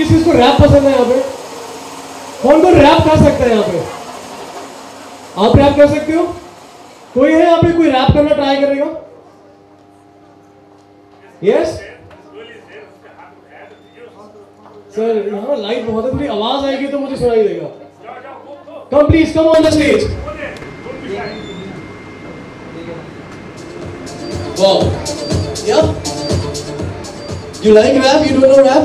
किसको रैप पसंद है यहाँ पे? कौन कौन रैप कर सकता है यहाँ पे? आप रैप कर सकते हो? कोई है यहाँ पे कोई रैप करना ट्राई करेगा? यस सर, यहाँ लाइट बहुत है, थोड़ी आवाज आएगी तो मुझे सुनाई देगा। Come please, come on the stage. Wow, yeah, you like rap? You don't know rap?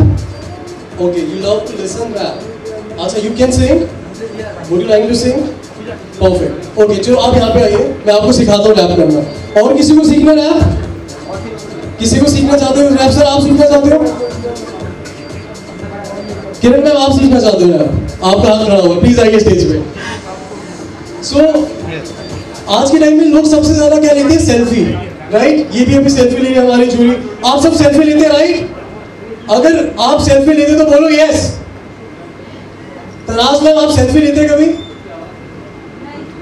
Okay, you love to listen rap. अच्छा, you can sing? Would you like to sing? Perfect. Okay, चलो आप यहाँ पे आइए, मैं आपको सिखाता हूँ रैप करना। और किसी को सीखना रैप? किसी को सीखना चाहते हो रैप? सर आप सीखना चाहते हो? किरण मैम आप सीखना चाहते हो रैप? आपका हाथ खड़ा होगा, प्लीज आइए स्टेज पे। सो आज के टाइम में लोग सबसे ज्यादा क्या लेते हैं? Selfie, right? ये भी अभी सेल्फी ले रही है हमारी जूरी। आप सब सेल्फी लेते हैं, राइट? अगर आप सेल्फी लेते तो बोलो यस। तराज मैम आप सेल्फी लेते हैं कभी?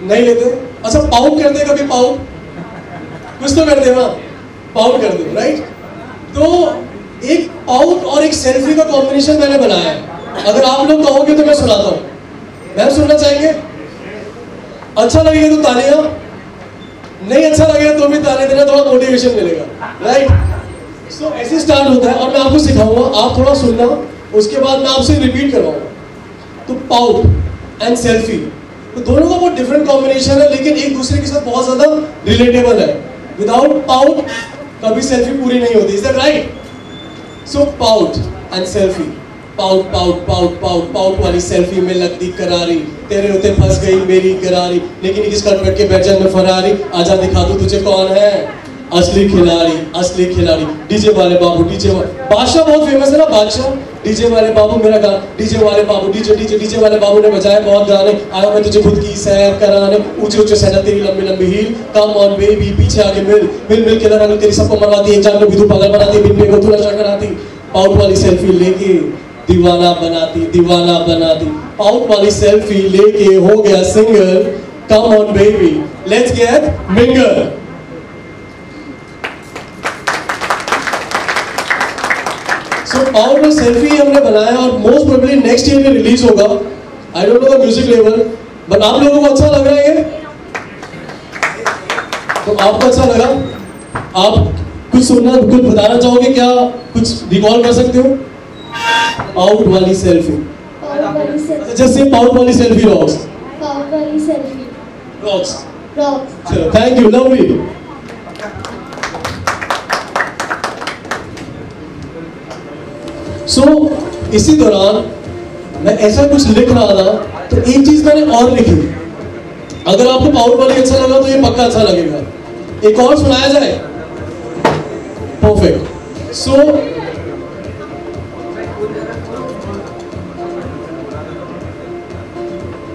नहीं लेते? अच्छा, पाउट करते हैं कभी? पाउट कुछ तो करते हैं ना, पाउट करते हैं, राइट? तो एक पाउट और एक सेल्फी का कॉम्बिनेशन मैंने बनाया है। अगर आप लोग कहोगे तो मैं सुनाता हूं। मैम सुनना चाहेंगे? अच्छा लगेगा तो तालियां, नहीं अच्छा लगेगा तो भी तालियां देना, थोड़ा मोटिवेशन मिलेगा, राइट? सो ऐसे स्टार्ट होता है और मैं आपको सिखाऊंगा, आप थोड़ा सुनना, उसके बाद मैं आपसे रिपीट करवाऊंगा। तो पाउट एंड सेल्फी, तो दोनों का बहुत डिफरेंट कॉम्बिनेशन है, लेकिन एक दूसरे के साथ बहुत ज्यादा रिलेटेबल है। विदाउट पाउट कभी सेल्फी पूरी नहीं होती, is that right? So pout and selfie, pout pout pout pout pout वाली सेल्फी में लगती करारी, तेरे होते फंस गई मेरी गरारी, लेकिन किस कर बैठ के बैठ जा मैं फरारी, आजा दिखा दूं तुझे कौन है असली खिलाड़ी, असली खिलाड़ी। डीजे वाले बाबू, डीजे बादशाह बहुत फेमस है ना, बादशाह। डीजे वाले बाबू मेरा गाना, डीजे वाले बाबू, डीजे डीजे डीजे वाले बाबू ने बजाए बहुत गाने, आया मैं तुझे खुद की सैर कराने, ऊंचे ऊंचे सैर तेरी लंबी लंबी हील, कम ऑन बेबी पीछे आगे मिल मिल मिल के लगा तेरी सबको मरवाती, एक जान में भी तू पागल बनाती, बिन पे को तू नशा कराती, पाउट वाली सेल्फी लेके दीवाना बनाती, दीवाना बनाती, पाउट वाली सेल्फी लेके हो गया single, come on baby let's get mingle. So pout और सेल्फी हमने बनाया और मोस्ट प्रोबेबली नेक्स्ट ईयर में रिलीज होगा। I don't know the music level, but आप लोगों को अच्छा लग रहा है ये? तो आपको अच्छा लगा? आप कुछ सुनना, कुछ बताना चाहोगे क्या? कुछ रिकॉल कर सकते हो? पाउट वाली सेल्फी, जस्ट से पाउट वाली सेल्फी रॉक्स, पाउट वाली सेल्फी रॉक्स, रॉक्स। चलो थैंक यू, लवली। सो इसी दौरान मैं ऐसा कुछ लिख रहा था तो एक चीज मैंने और लिखी। अगर आपको पाउट वाली अच्छा लगा तो ये पक्का अच्छा लगेगा। एक और सुनाया जाए? Perfect. So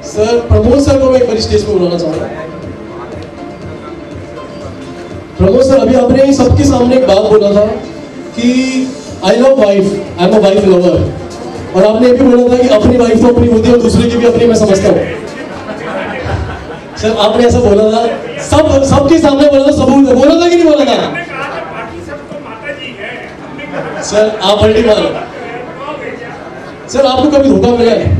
sir, Pramod sir को मैं एक बार स्टेज पे बुलाना चाहूंगा। प्रमोद सर, अभी आपने सबके सामने एक बात बोला था कि I love wife, I am a wife lover, और आपने ये भी बोला था कि अपनी वाइफ तो अपनी होती है और दूसरे की भी अपनी, मैं समझता हूँ। सर आपने ऐसा बोला था, सबके सामने बोला था, सबूत बोला था कि नहीं बोला था? सर आप पलटी मारो। सर आपको कभी धोखा मिला है?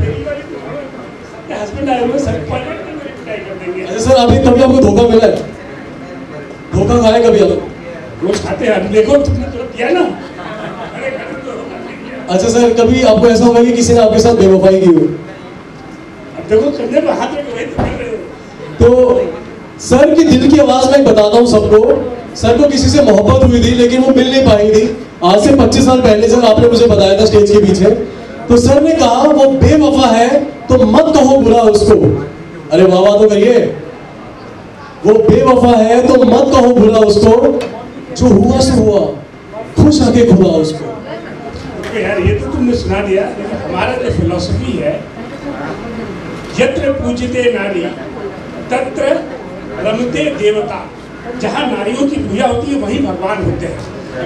अच्छा सर, अभी कभी आपको धोखा मिला है? धोखा खाया कभी आप? रोज खाते हैं, देखो तुमने तो किया ना। अच्छा सर, कभी आपको ऐसा होगा कि किसी ने आपके साथ बेवफाई की हो? अब देखो करने में हाथ में वही तो कर रहे हो। तो सर की दिल की आवाज में बताता हूँ सबको। सर को किसी से मोहब्बत हुई थी लेकिन वो मिल नहीं पाई थी। आज से 25 साल पहले जब आपने मुझे बताया था स्टेज के पीछे, तो सर ने कहा वो बेवफा है तो मत कहो बुरा उसको। अरे वाह वाह तो करिए। वो बेवफा है तो मत कहो बुरा उसको, जो हुआ सो हुआ, खुश आके खुदा उसको। तो यार ये तो तुमने सुना दिया, लेकिन हमारा जो फिलॉसफी है, यत्र पूजते नारी तत्र रमते देवता, जहाँ नारियों की पूजा होती है वहीं भगवान होते हैं।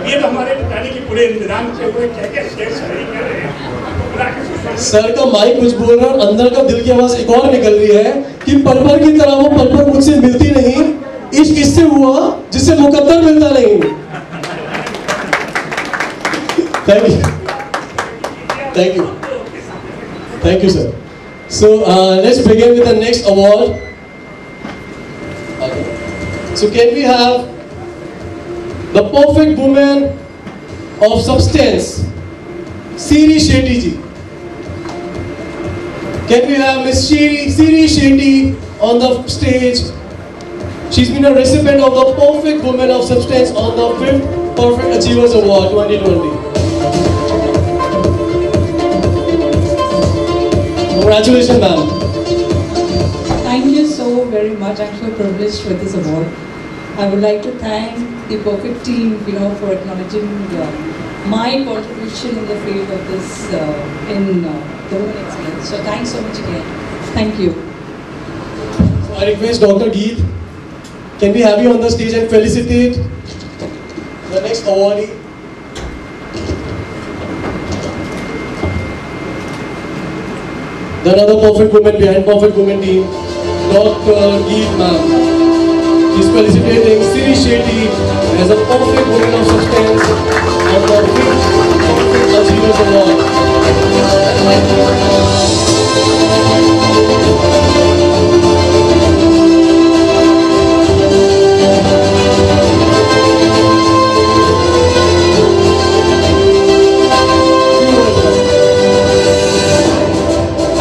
ये तो हमारे बताने के पूरे इंतजाम किए हुए क्या शेर शायरी कर रहे हैं। सर का माइक कुछ बोल रहा है, अंदर का दिल की आवाज एक और निकल रही है कि पल पल की तरह वो पल पल मुझसे मिलती नहीं, इश्क इससे हुआ जिससे मुकद्दर मिलता नहीं। Thank you. Thank you. Thank you, sir. So let's begin with the next award. Okay. So can we have the perfect woman of substance, Siri Shetty ji? Can we have Miss Siri Shetty on the stage? She's been a recipient of the Perfect Woman of Substance on the 5th Perfect Achievers Award 2020. Congratulations, ma'am. Thank you so very much. I'm so privileged with this award. I would like to thank the Perfect team, for acknowledging my contribution in the field of this, in the women excellence. So thanks so much again. Thank you. So I request Dr. Geet, can we have you on the stage and felicitate the next awardee? The another Perfect Woman behind Perfect Woman team, Dr. Geet ma'am. She's felicitating Siri Shetty as a Perfect Woman of Substance on the 5th Perfect Achievers Award.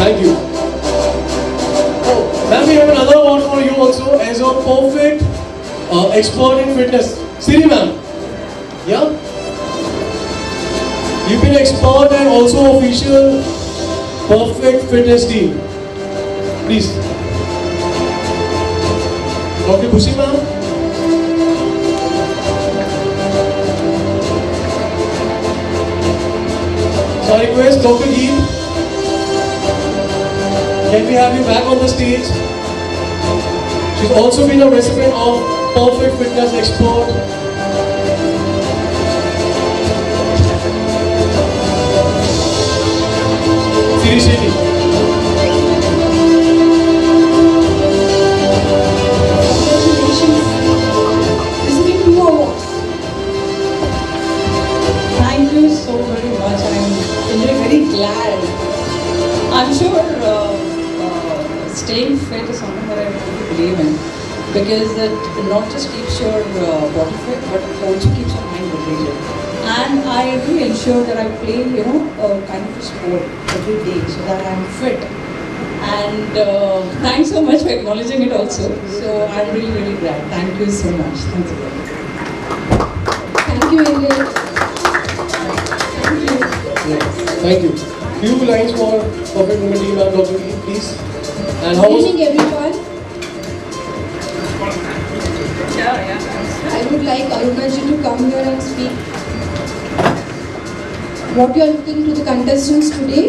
Thank you. Oh, ma'am, we have another award for you also as a perfect expert in fitness. Siri ma'am. Yeah? You've been expert and also official perfect fitness team. Please. Dr. Bushi ma'am. So I request Dr. Geet, can we have you back on the stage? She's also been a recipient of Perfect Fitness Expert. Siri Shetty. Congratulations. Receiving 2 awards. Thank you so very much. I'm really very glad. I'm sure staying fit is something that I really believe in, because it not just keeps your body fit, but it also keeps your mind motivated. And I really ensure that I play, a kind of a sport every day so that I'm fit. And thanks so much for acknowledging it also. So I'm really, really glad. Thank you so much. Thanks again. Thank you, Ingrid. Thank you. Yes. Thank you. Few lines for Perfect Women team and Dr. Geet, please. And how Good was evening, everyone. I would like Aruna ji to come here and speak. What you are looking to the contestants today?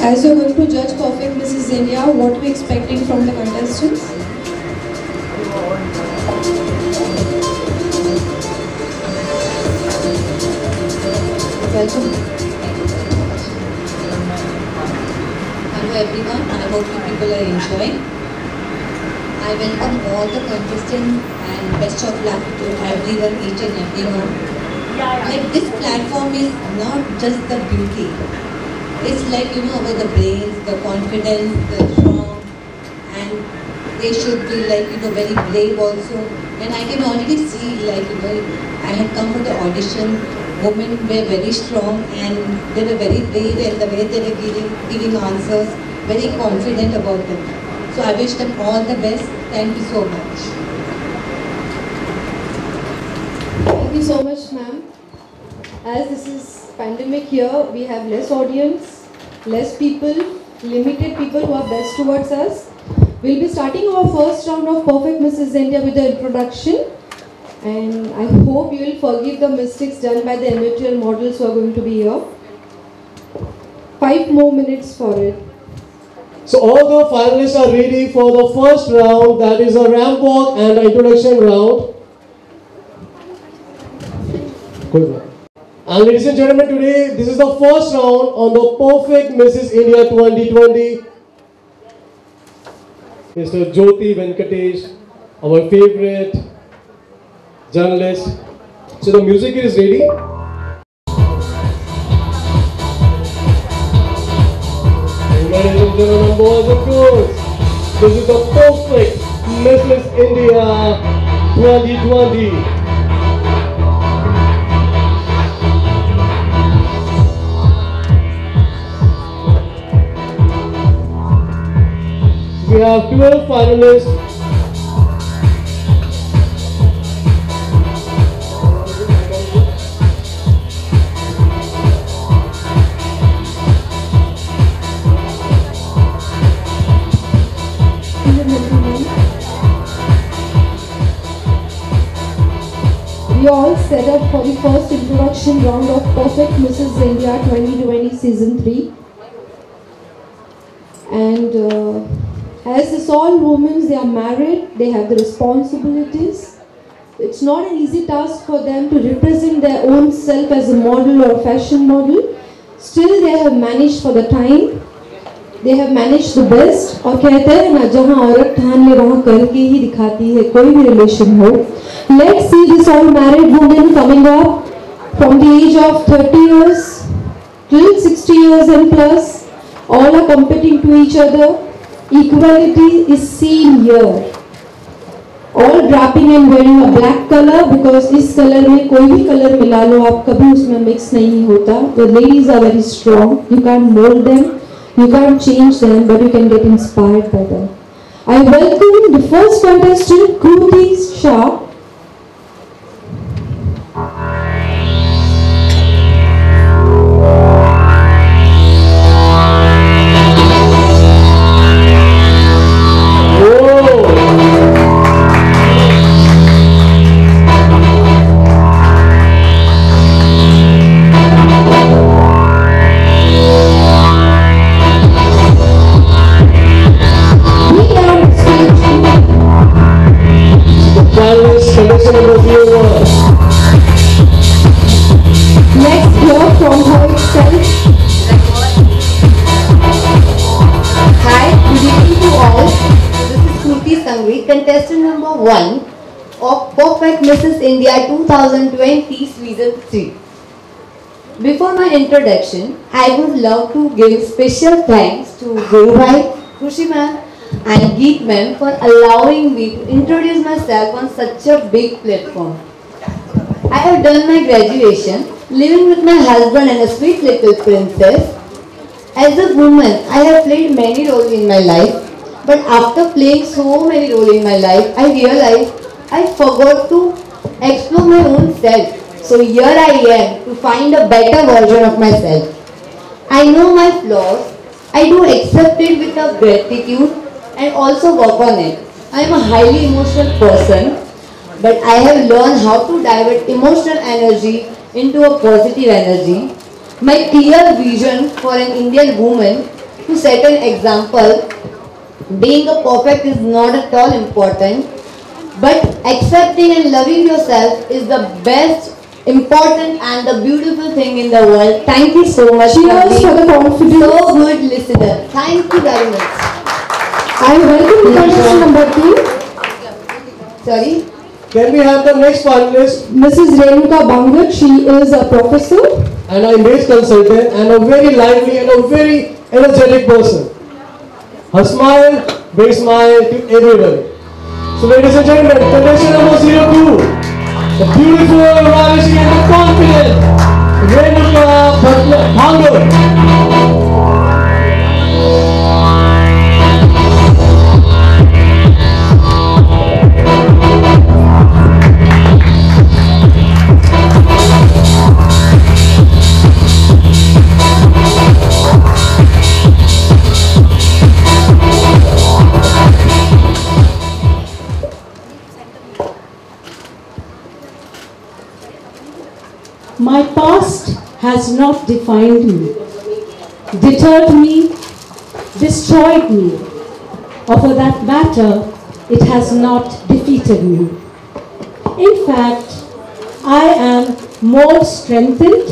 As you are going to judge Perfect Mrs. India, what are we expecting from the contestants? Welcome. Hello everyone, I hope you people are enjoying. I welcome all the contestants and best of luck to everyone, each and everyone. Like, this platform is not just the beauty. It's like, about the brains, the confidence, the strong, and they should be like, very brave also. And I can already see, like, I had come for the audition. Women were very strong and they were very brave, and the way they were giving answers, very confident about them. So I wish them all the best. Thank you so much. Thank you so much, ma'am. As this is pandemic here, we have less audience, less people, limited people who are best towards us. We'll be starting our first round of Perfect Mrs. India with the introduction. And I hope you will forgive the mistakes done by the amateur models who are going to be here. 5 more minutes for it. So all the finalists are ready for the first round, that is a ramp walk and an introduction round. Good. And ladies and gentlemen, today this is the first round on the Perfect Mrs. India 2020. Mr. Jyoti Venkatesh, our favorite journalist. So the music is ready. boys and girls. This is the perfect Mrs. India 2020. We have 12 finalists. We all set up for the first introduction round of Perfect Mrs. India 2020 Season 3. And as it's all women, they are married, they have the responsibilities. It's not an easy task for them to represent their own self as a model or a fashion model. Still, they have managed for the time. They have managed the best. और कहते हैं ना जहाँ औरत ठान ले वहाँ करके ही दिखाती है कोई भी relation हो. Let's see this all married women coming up from the age of 30 years till 60 years and plus. All are competing to each other. Equality is seen here. All draping and wearing a black color because इस color में कोई भी color मिला लो आप कभी उसमें mix नहीं होता. The ladies are very strong. You can't mold them. You can't change them, but you can get inspired by them. I welcome the first contestant, Kruti Shah. Next hear from her itself. Hi, good evening to all. This is Kruti Sangvi, contestant number 1 of Perfect Mrs. India 2020 Season 3. Before my introduction, I would love to give special thanks to Guru Bhai, Krushi ma'am and Geet ma'am for allowing me to introduce myself on such a big platform. I have done my graduation, living with my husband and a sweet little princess. As a woman, I have played many roles in my life, but after playing so many roles in my life, I realized I forgot to explore my own self. So here I am to find a better version of myself. I know my flaws, I do accept it with a gratitude and also work on it. I am a highly emotional person, but I have learned how to divert emotional energy into a positive energy. My clear vision for an Indian woman to set an example, being a perfect is not at all important, but accepting and loving yourself is the best, important and the beautiful thing in the world. Thank you so much. Cheers for the confidence. So good listener. Thank you very much. I welcome the contestant number 2. Sorry. Can we have the next finalist? Mrs. Renuka Bangat. She is a professor and an image consultant and a very lively and a very energetic person. Her smile brings smile to everyone. So ladies and gentlemen, contestant number 02, the beautiful, ravishing and the confident Renuka Bangat. My past has not defined me, deterred me, destroyed me, or for that matter, it has not defeated me. In fact, I am more strengthened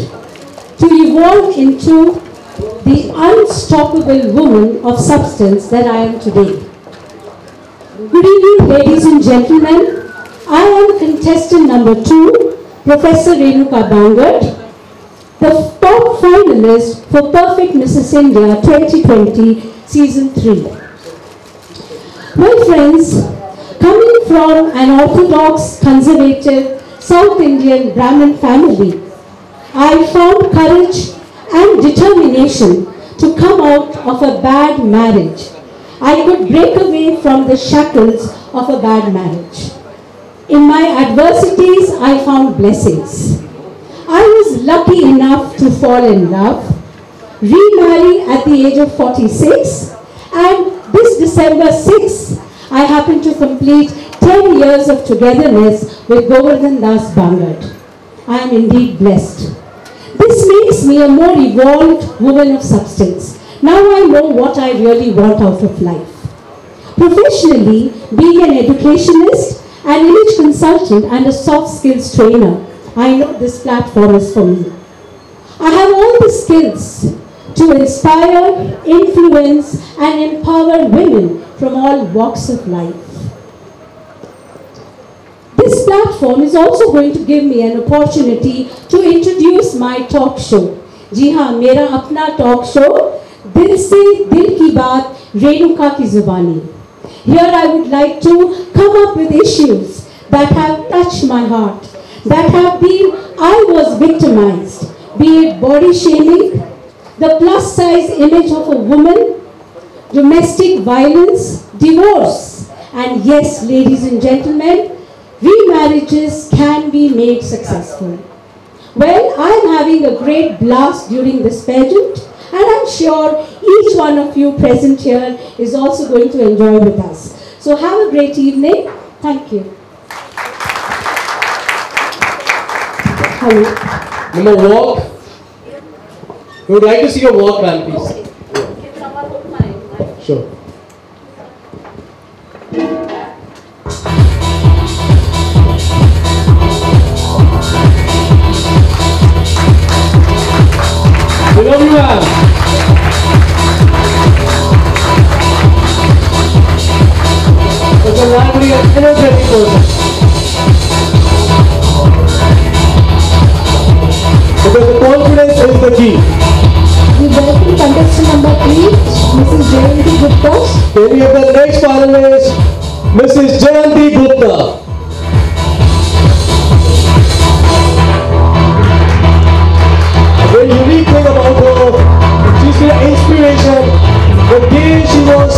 to evolve into the unstoppable woman of substance that I am today. Good evening, ladies and gentlemen. I am contestant number 2, Professor Renuka Bangat. the top finalist for Perfect Mrs. India 2020 Season 3. Well friends, coming from an orthodox, conservative, South Indian Brahmin family, I found courage and determination to come out of a bad marriage. I could break away from the shackles of a bad marriage. In my adversities, I found blessings. I was lucky enough to fall in love, remarry at the age of 46, and this December 6, I happen to complete 10 years of togetherness with Govardhan Das Bangad. I am indeed blessed. This makes me a more evolved woman of substance. Now I know what I really want out of life. Professionally, being an educationist, an image consultant and a soft skills trainer, I know this platform is for me. I have all the skills to inspire, influence and empower women from all walks of life. This platform is also going to give me an opportunity to introduce my talk show. जी हाँ, मेरा अपना talk show, दिल से दिल की बात, रेणुका की जुबानी. Here I would like to come up with issues that have touched my heart, that have been, I was victimized, be it body shaming, the plus size image of a woman, domestic violence, divorce, and yes, ladies and gentlemen, remarriages can be made successful. Well, I am having a great blast during this pageant, and I am sure each one of you present here is also going to enjoy with us. So have a great evening. Thank you. Hello. Number walk. We would like to see your walk, ma'am, please. Sure. We love you, ma'am. It's a lively and energetic person. Because the confidence is the key. We welcome contestant number 3, Mrs. Jayanti Gupta. Can we have the next finalist, Mrs. Jayanti Gupta? A very unique thing about her, she's been an inspiration. The day she was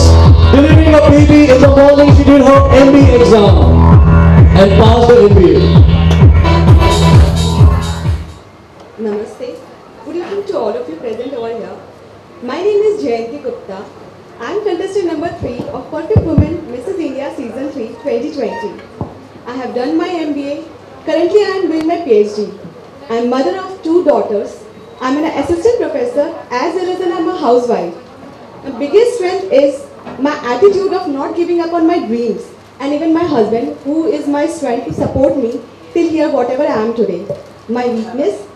delivering a baby in the morning, she did her MBA exam and passed the MBA. Namaste. Good evening to all of you present over here. My name is Jayanti Gupta. I am contestant number 3 of Perfect Woman Mrs. India Season 3 2020. I have done my MBA. Currently I am doing my PhD. I am mother of 2 daughters. I am an assistant professor as well as I am a housewife. My biggest strength is my attitude of not giving up on my dreams, and even my husband, who is my strength to support me till here whatever I am today. My weakness,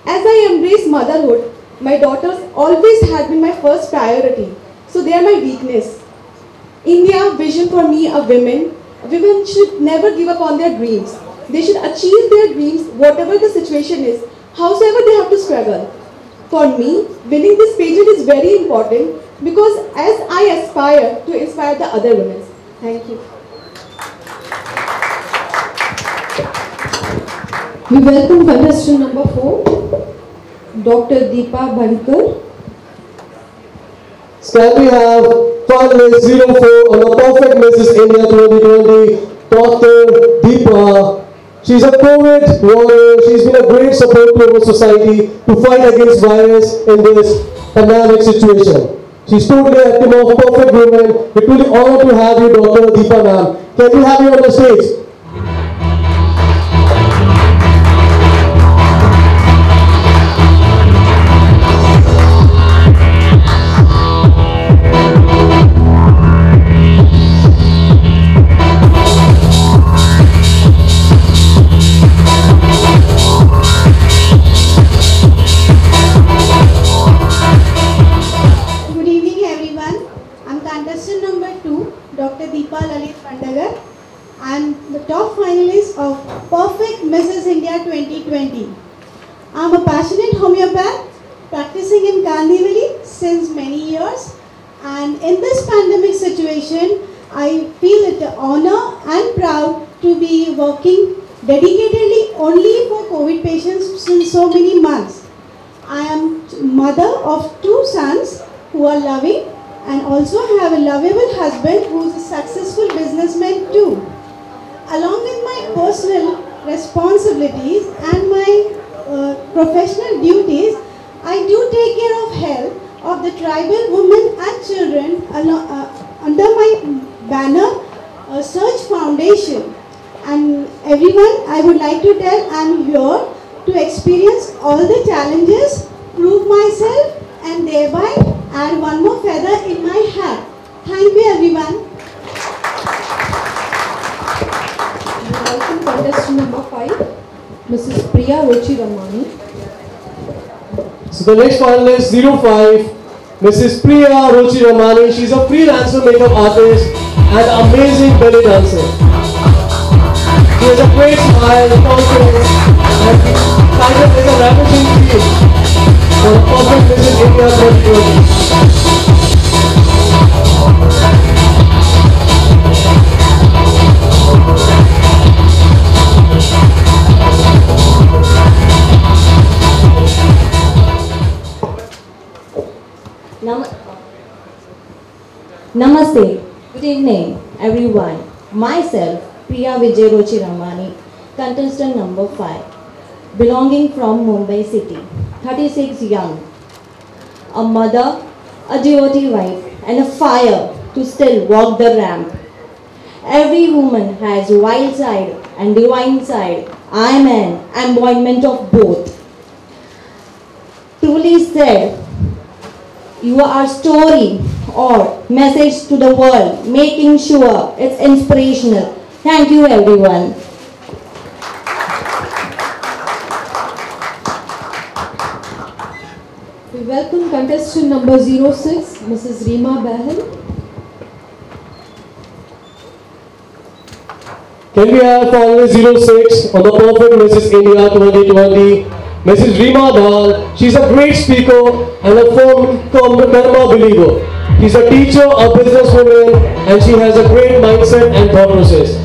as I embrace motherhood, my daughters always had been my first priority, so they are my weakness. India vision for me a women should never give up on their dreams. They should achieve their dreams whatever the situation is, howsoever they have to struggle. For me, winning this pageant is very important because as I aspire to inspire the other women. Thank you. We welcome contestant number 4, Dr. Deepa Bhankar. Can we have finalist 04 on the Perfect Mrs. India 2020, Dr. Deepa. She's a COVID warrior. She's been a great support to our society to fight against virus in this pandemic situation. She's totally active of Perfect Women. We're truly honored to have you, Dr. Deepa ma'am. Can we have you on the stage? Of Perfect Mrs. India 2020. I am a passionate homeopath Gandhivali since many years, and in this pandemic situation, I feel it an honor and proud to be working dedicatedly only for COVID patients since so many months. I am mother of 2 sons who are loving, and also have a lovable husband who is a successful businessman too. Along with my personal responsibilities and my professional duties, I do take care of health of the tribal women and children under my banner, Search Foundation. And everyone, I would like to tell, I am here to experience all the challenges, prove myself, and thereby add one more feather in my hat. Thank you, everyone. Welcome contestant number 5, Mrs. Priya Rochi Ramani. So the next finalist, 05, Mrs. Priya Rochi Ramani. She's a freelancer makeup artist and amazing belly dancer. She has a great smile, confidence, and kind of is a ravishing feel for the perfect Mrs. India 2020. Namaste. Good evening, everyone. Myself, Priya Vijay Rochi Ramani, contestant number 5, belonging from Mumbai city, 36 young, a mother, a devotee wife, and a fire to still walk the ramp. Every woman has wild side and divine side. I am an embodiment of both. Truly said, you are story or message to the world, making sure it's inspirational. Thank you, everyone. We welcome contestant number 06, Mrs. Reema Bahal. Can we have finalist 06 on the perfect Mrs. India 2020, Mrs. Reema Bahal? She's a great speaker and a firm Dharma believer. She's a teacher, a businesswoman, and she has a great mindset and thought process.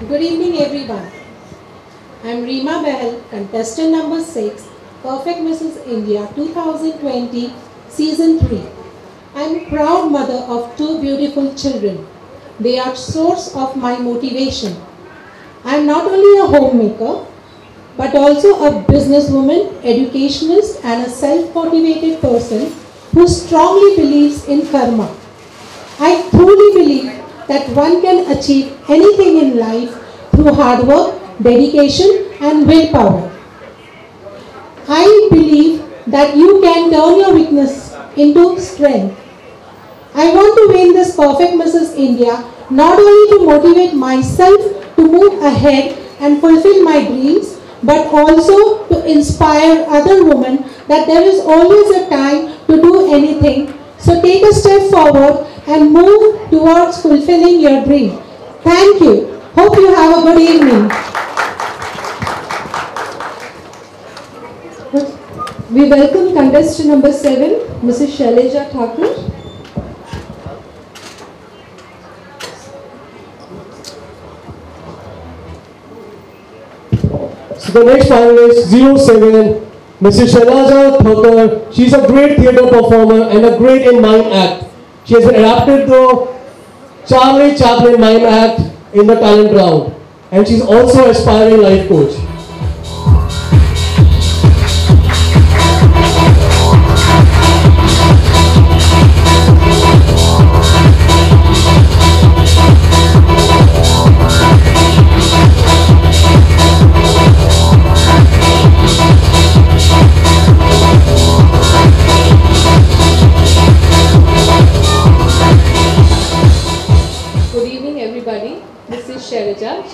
Good evening, everyone. I am Reema Bahal, contestant number 6, Perfect Mrs. India 2020, Season 3. I am a proud mother of 2 beautiful children. They are source of my motivation. I am not only a homemaker, but also a businesswoman, educationist, and a self-motivated person who strongly believes in karma. I truly believe that one can achieve anything in life through hard work, dedication, and willpower. I believe that you can turn your weakness into strength. I want to win this Perfect Mrs. India not only to motivate myself to move ahead and fulfill my dreams, but also to inspire other women that there is always a time to do anything. So take a step forward and move towards fulfilling your dream. Thank you. Hope you have a good evening. We welcome contestant number 7, Mrs. Shaileja Thakur. So the next finalist, 07, Mrs. Shaileja Thakur. She's a great theatre performer and a great in mime act. She has adapted the Charlie Chaplin mime act in the talent round, and she's also an aspiring life coach.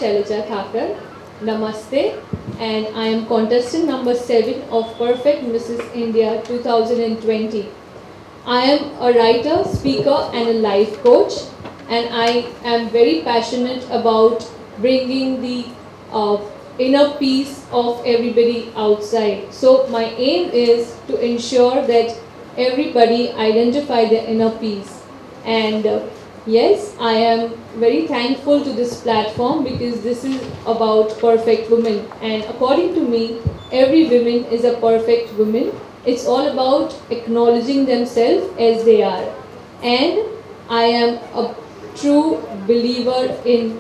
Shailaja Thakur. Namaste, and I am contestant number 7 of Perfect Mrs. India 2020. I am a writer, speaker and a life coach, and I am very passionate about bringing the inner peace of everybody outside. So my aim is to ensure that everybody identify their inner peace. And yes, I am very thankful to this platform because this is about perfect women. And according to me, every woman is a perfect woman. It's all about acknowledging themselves as they are. And I am a true believer in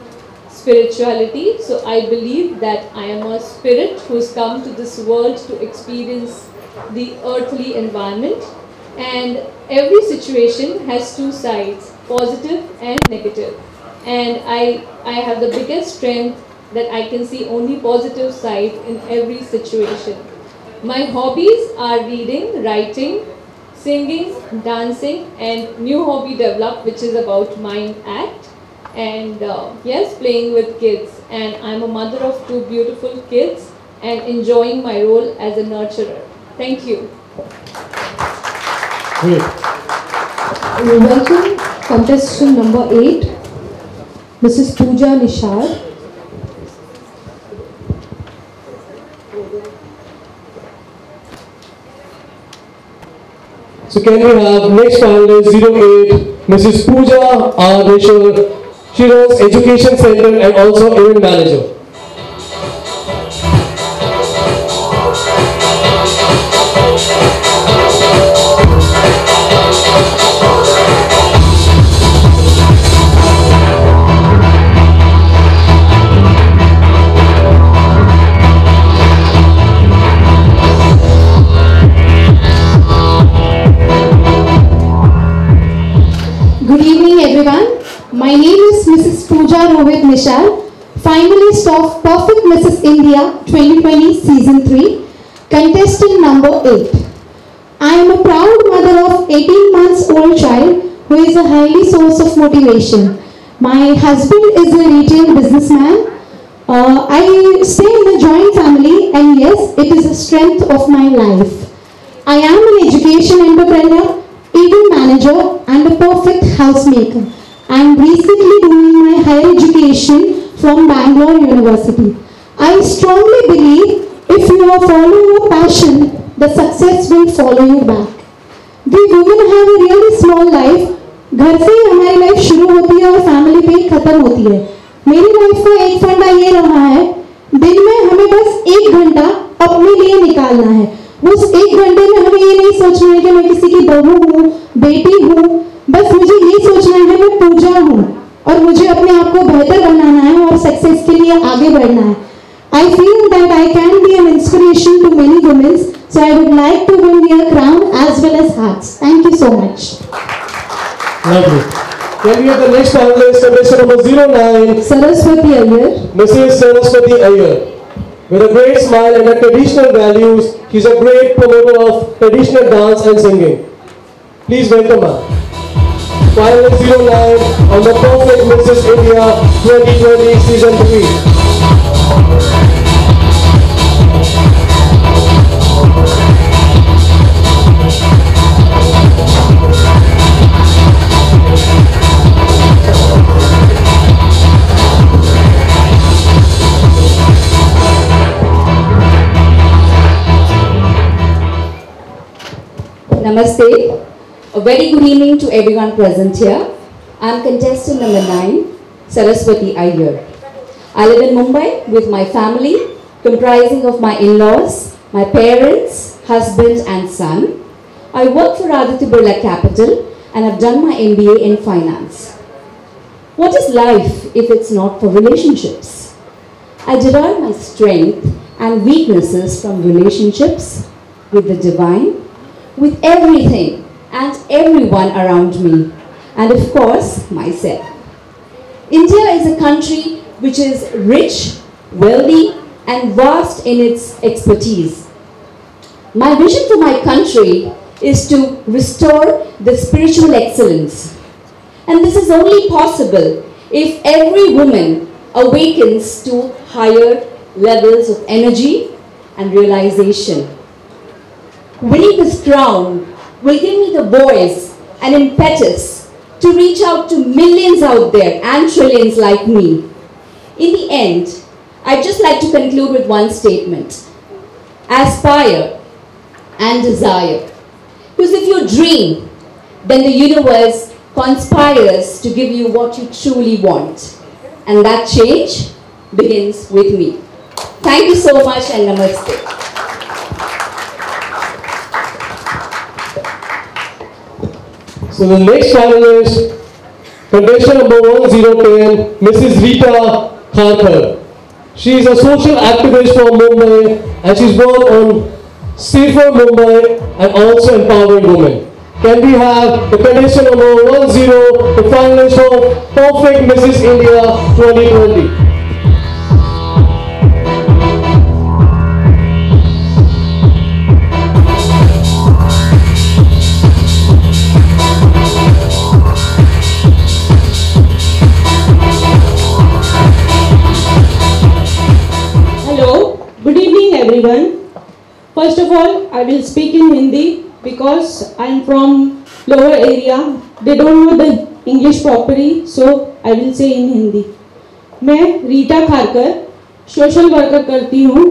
spirituality. So I believe that I am a spirit who's come to this world to experience the earthly environment. And every situation has two sides, positive and negative. And I have the biggest strength that I can see only positive side in every situation. My hobbies are reading, writing, singing, dancing, and new hobby developed, which is about Mind Act. And yes, playing with kids. And I'm a mother of 2 beautiful kids and enjoying my role as a nurturer. Thank you. Great. Welcome contestant number 8, Mrs. Pooja Nishad. So can we have next finalist 08, Mrs. Pooja R. Nishad. She runs Education Center and also event manager. Good evening everyone. My name is Mrs. Pooja Rohit Nishal, finalist of Perfect Mrs. India 2020 Season 3, contestant number 8. I am a proud mother of 18 months old child who is a highly source of motivation. My husband is a retail businessman. I stay in a joint family and yes, it is a strength of my life. I am an education entrepreneur, event manager and a perfect housemaker. I am recently doing my higher education from Bangalore University. I strongly believe if you are following your passion, the success will follow you back. We women have a really small life. घर से ही हमारी life शुरू होती है और family पे ही खत्म होती है. मेरी लाइफ का एक फंडा ये रहा है, दिन में हमें बस 1 घंटा अपने लिए निकालना है. उस 1 घंटे में हमें ये नहीं सोचना है कि मैं किसी की बहू हूँ, बेटी हूँ. बस मुझे ये सोचना है मैं पूजा हूँ और मुझे अपने आप को बेहतर बनाना है और सक्सेस के लिए आगे बढ़ना है. I feel that I can be an inspiration to many women, so I would like to win their crown as well as hearts. Thank you so much. Lovely. Can we have the next finalist, contestant number 09, Saraswati Iyer. Mrs. Saraswati Iyer. With a great smile and a traditional values, she's a great promoter of traditional dance and singing. Please welcome her. Finalist 09 on the Perfect Mrs. India 2020 Season 3. Namaste. A very good evening to everyone present here. I am contestant number 9, Saraswati Iyer. I live in Mumbai with my family, comprising of my in-laws, my parents, husband and son. I work for Aditya Birla Capital and have done my MBA in finance. What is life if it's not for relationships? I derive my strength and weaknesses from relationships with the divine, with everything and everyone around me, and of course, myself. India is a country which is rich, wealthy, and vast in its expertise. My vision for my country is to restore the spiritual excellence. And this is only possible if every woman awakens to higher levels of energy and realization. Winning this crown will give me the voice and impetus to reach out to millions out there and trillions like me. In the end, I'd just like to conclude with one statement. Aspire and desire. Because if you dream, then the universe conspires to give you what you truly want. And that change begins with me. Thank you so much and namaste. So the next finalist, contestant number 1010, Mrs. Rita Kharkar. She is a social activist from Mumbai and she's worked on Safer Mumbai and also empowering women. Can we have the contestant number 10, the finalist of Perfect Mrs. India 2020? Good evening everyone. First of all, I will speak in Hindi because I am from lower area. They don't know the English properly, so I will say in Hindi. मैं Rita Kharkar social worker करती हूँ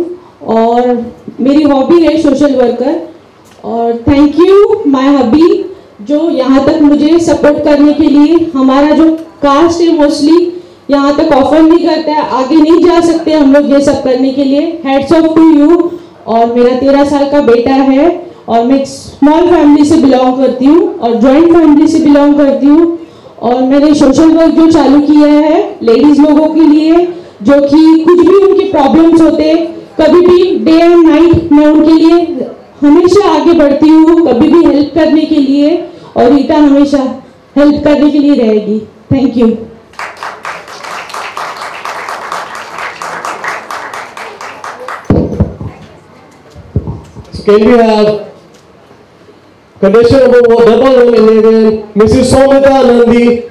और मेरी hobby है social worker. और thank you my हबी जो यहाँ तक मुझे सपोर्ट करने के लिए. हमारा जो कास्ट है मोस्टली यहाँ तक ऑफर नहीं करता है, आगे नहीं जा सकते हम लोग ये सब करने के लिए. Hats off to you. और मेरा 13 साल का बेटा है और मैं एक स्मॉल फैमिली से बिलोंग करती हूँ और जॉइंट फैमिली से बिलोंग करती हूँ. और मैंने सोशल वर्क जो चालू किया है लेडीज लोगों के लिए जो कि कुछ भी उनके प्रॉब्लम्स होते, कभी भी डे एंड नाइट मैं उनके लिए हमेशा आगे बढ़ती हूँ, कभी भी हेल्प करने के लिए. और रीटा हमेशा हेल्प करने के लिए रहेगी. Thank you. Can we have contestant number 1111, Mrs. Somita Nandi.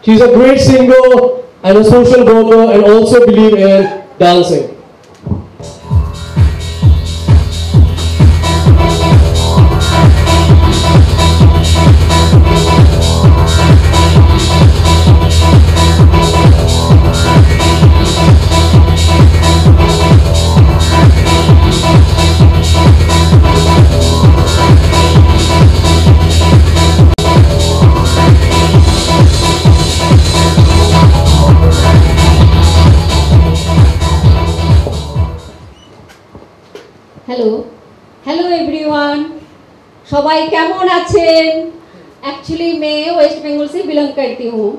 She's a great singer and a social worker and also believe in dancing. Hello everyone. সবাই কেমন আছেন? एक्चुअली मैं वेस्ट बंगाल से बिलोंग करती हूँ.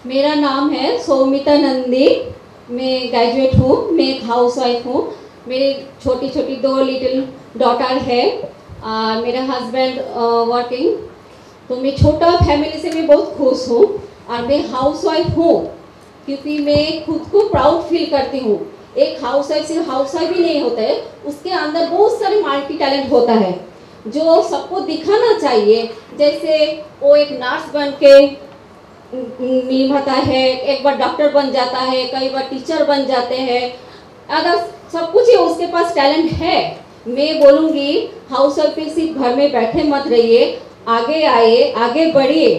मेरा नाम है सौमिता नंदी. मैं ग्रेजुएट हूँ. मैं एक हाउस वाइफ हूँ. मेरी छोटी छोटी 2 लिटिल डॉटर है. मेरा हस्बैंड वर्किंग. तो मैं छोटा फैमिली से मैं बहुत खुश हूँ और मैं हाउस वाइफ हूँ क्योंकि मैं खुद को प्राउड फील करती हूँ. एक हाउस वाइफ सिर्फ हाउस वाइफ ही नहीं होता है, उसके अंदर बहुत सारे मल्टी टैलेंट होता है जो सबको दिखाना चाहिए. जैसे वो एक नर्स बन के निभाता है, एक बार डॉक्टर बन जाता है, कई बार टीचर बन जाते हैं. अगर सब कुछ ही उसके पास टैलेंट है. मैं बोलूँगी हाउस वाइफ पे सिर्फ घर में बैठे मत रहिए, आगे आइए, आगे बढ़िए.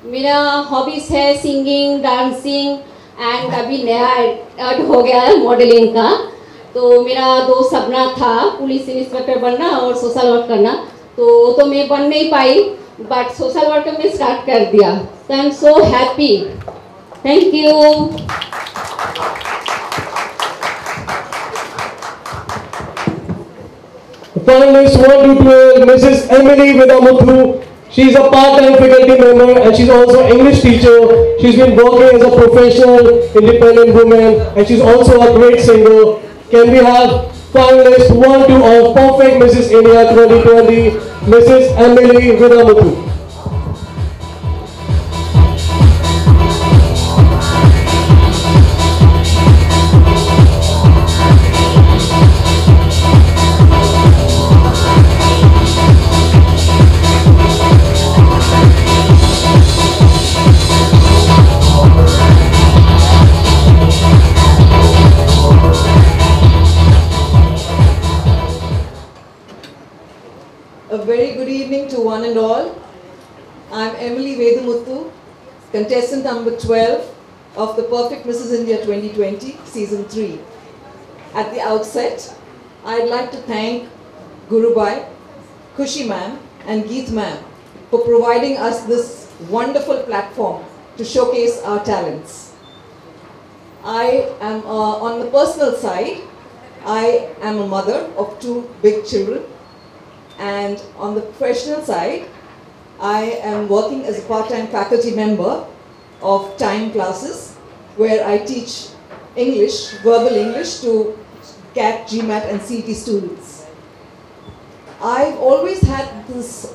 मेरा हॉबीज़ है सिंगिंग, डांसिंग एंड अभी नया ऐड हो गया है मॉडलिंग का. तो मेरा 2 सपना था, पुलिस इंस्पेक्टर बनना और सोशल वर्क करना. तो मैं बन नहीं पाई बट सोशल वर्क में स्टार्ट कर दिया. तो I am so happy. Thank you. Finalist 1 to 12, Mrs. Emily Vedamuthu. She is a part-time faculty member and she's also an English teacher. She's been working as a professional, independent woman and she's also a great singer. Can we have finalist 1-2 of Perfect Mrs. India 2020, Mrs. Emily Vedamuthu. A very good evening to one and all. I'm Emily Vedamuthu, contestant number 12 of the Perfect Mrs. India 2020, Season 3. At the outset, I'd like to thank Gurubai, Kushi ma'am and Geet ma'am for providing us this wonderful platform to showcase our talents. I am, on the personal side, I am a mother of 2 big children, and on the professional side, I am working as a part-time faculty member of time classes where I teach English, verbal English to CAT, GMAT and CET students. I've always had this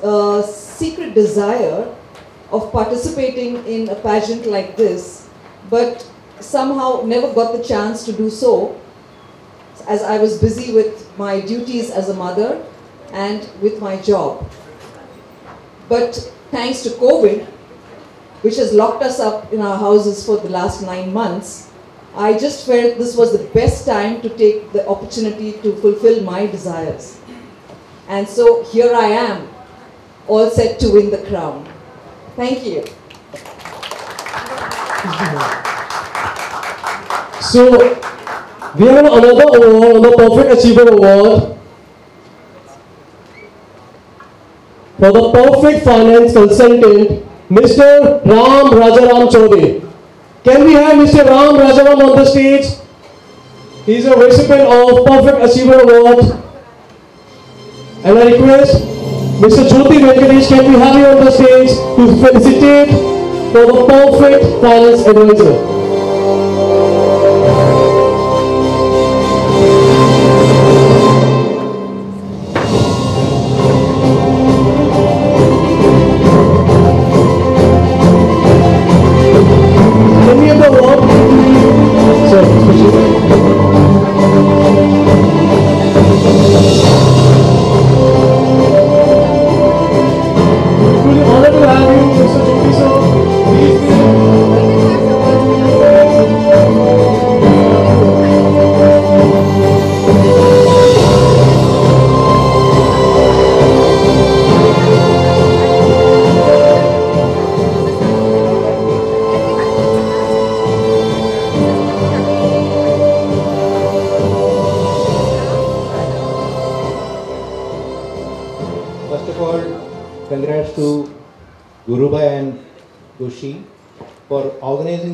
secret desire of participating in a pageant like this, but somehow never got the chance to do so, as I was busy with my duties as a mother and with my job. But thanks to COVID, which has locked us up in our houses for the last 9 months, I just felt this was the best time to take the opportunity to fulfill my desires. And so here I am, all set to win the crown. Thank you. So, we have another award, the Perfect Achiever Award for the Perfect Finance Consultant, Mr. Ram Rajaram Chaudhary. Can we have Mr. Ram Rajaram on the stage? He is a recipient of Perfect Achiever Award. And I request Mr. Jyoti Venkatesh, can we have you on the stage to felicitate for the Perfect Finance Advisor.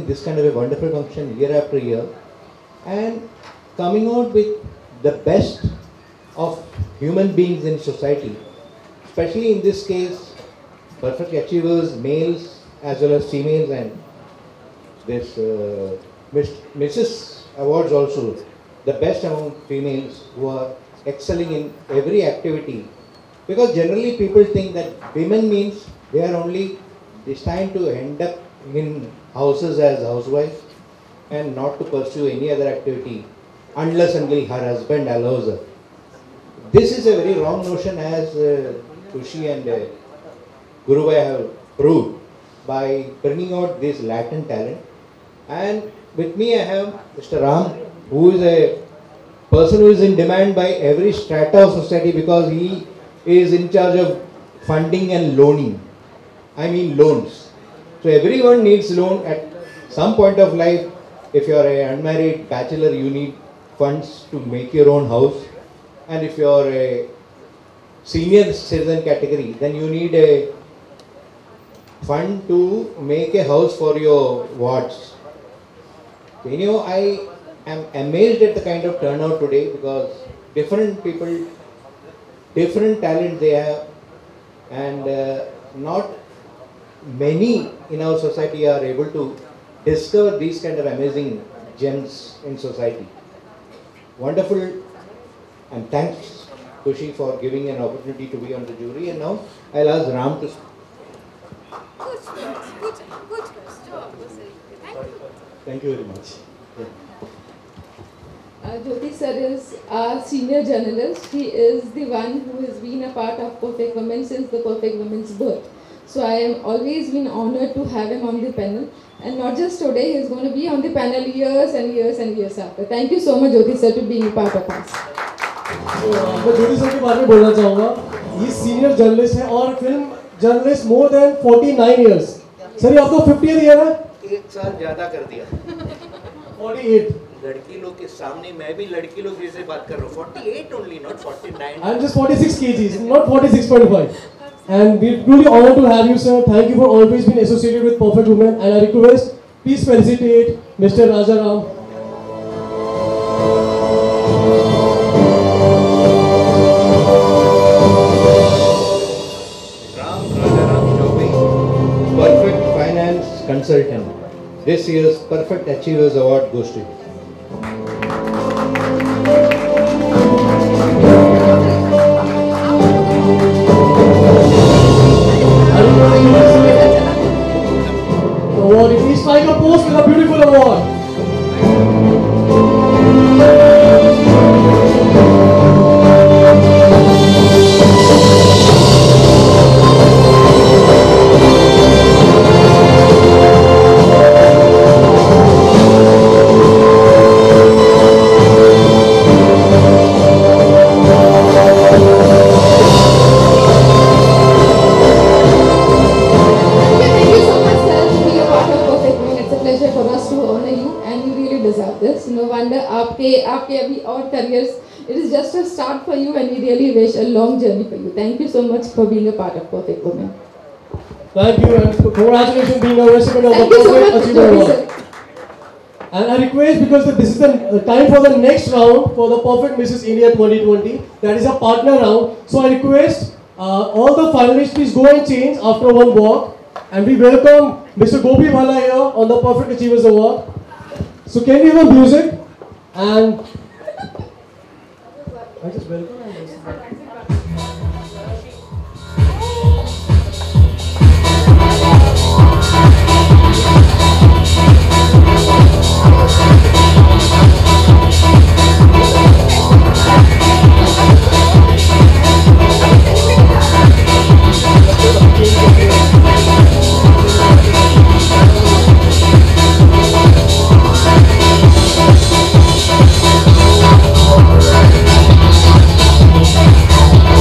This kind of a wonderful function year after year and coming out with the best of human beings in society, especially in this case perfect achievers, males as well as females, and this Mrs. Awards also, the best among females who are excelling in every activity, because generally people think that women means they are only destined to end up in houses as housewives and not to pursue any other activity unless until her husband allows her. This is a very wrong notion, as Kushi and Gurubai have proved by bringing out this latent talent. And with me I have Mr. Ram, who is a person who is in demand by every strata of society because he is in charge of funding and loaning. I mean loans. So everyone needs loan at some point of life. If you are an unmarried bachelor, you need funds to make your own house. And if you are a senior citizen category, then you need a fund to make a house for your wards. So, you know, I am amazed at the kind of turnout today because different people, different talent they have, and not many in our society are able to discover these kind of amazing gems in society. Wonderful, and thanks Kushi for giving an opportunity to be on the jury. And now I'll ask Ram to speak. Thank you very much. Jyoti sir is our senior journalist. He is the one who has been a part of Perfect Women since the Perfect Women's birth. So I am always been honored to have him on the panel, and not just today, he is going to be on the panel years and years and years after. Thank you so much, Jyoti sir, to being a part of us. मैं ज्योति sir के बारे में बोलना चाहूँगा. ये senior journalist है और film journalist more than 49 years. Sir ये आपको 50th ईयर है? एक साल ज्यादा कर दिया। 48। लड़की लोग के सामने मैं भी लड़की लोग जैसे बात कर रहा हूँ। 48 only, not 49. I'm just 46 kgs, not 46.5. And we're truly honored to have you, sir. Thank you for always being associated with Perfect Women. And I request, please felicitate Mr. Rajaram. Rajaram Chaubey, Perfect Finance Consultant. This year's Perfect Achievers Award goes to you. Award. Please strike a pose with a beautiful award. आपके अभी और careers, it is just a start for you and we really wish a long journey for you. Thank you so much for being a part of Perfect Women. Thank you and congratulations being a recipient of the Perfect Achiever Award. And I request, because this is the time for the next round for the Perfect Mrs. India 2020, that is a partner round. So I request all the finalists please go and change after one walk, and we welcome Mr. Gopi Bhala here on the Perfect Achievers Award. So can we have a music? And I just welcome Thank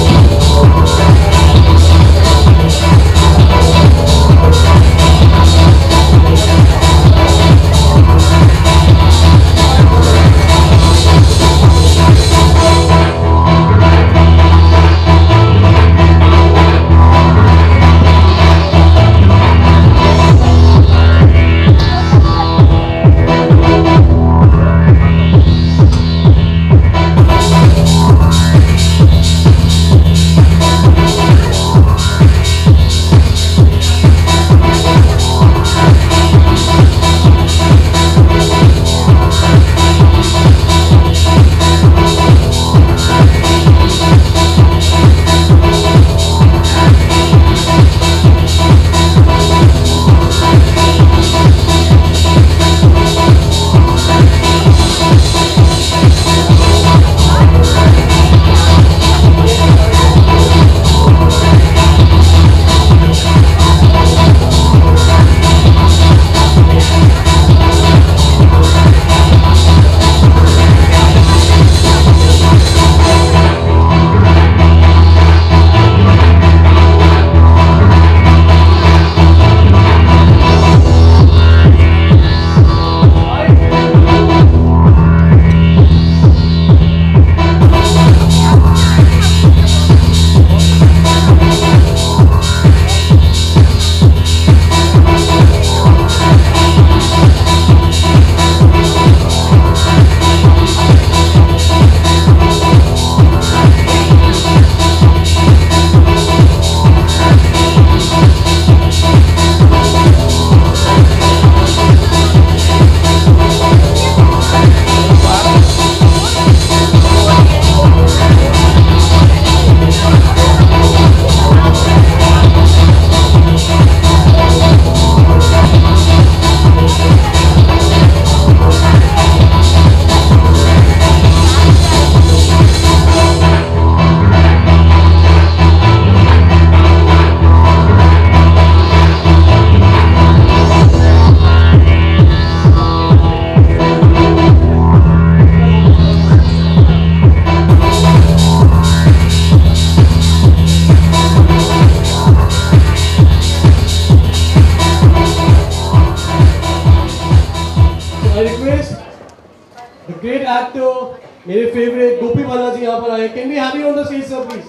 मेरे favourite गोपी बालाजी यहाँ पर आए. Can we have you on the stage, sir, please?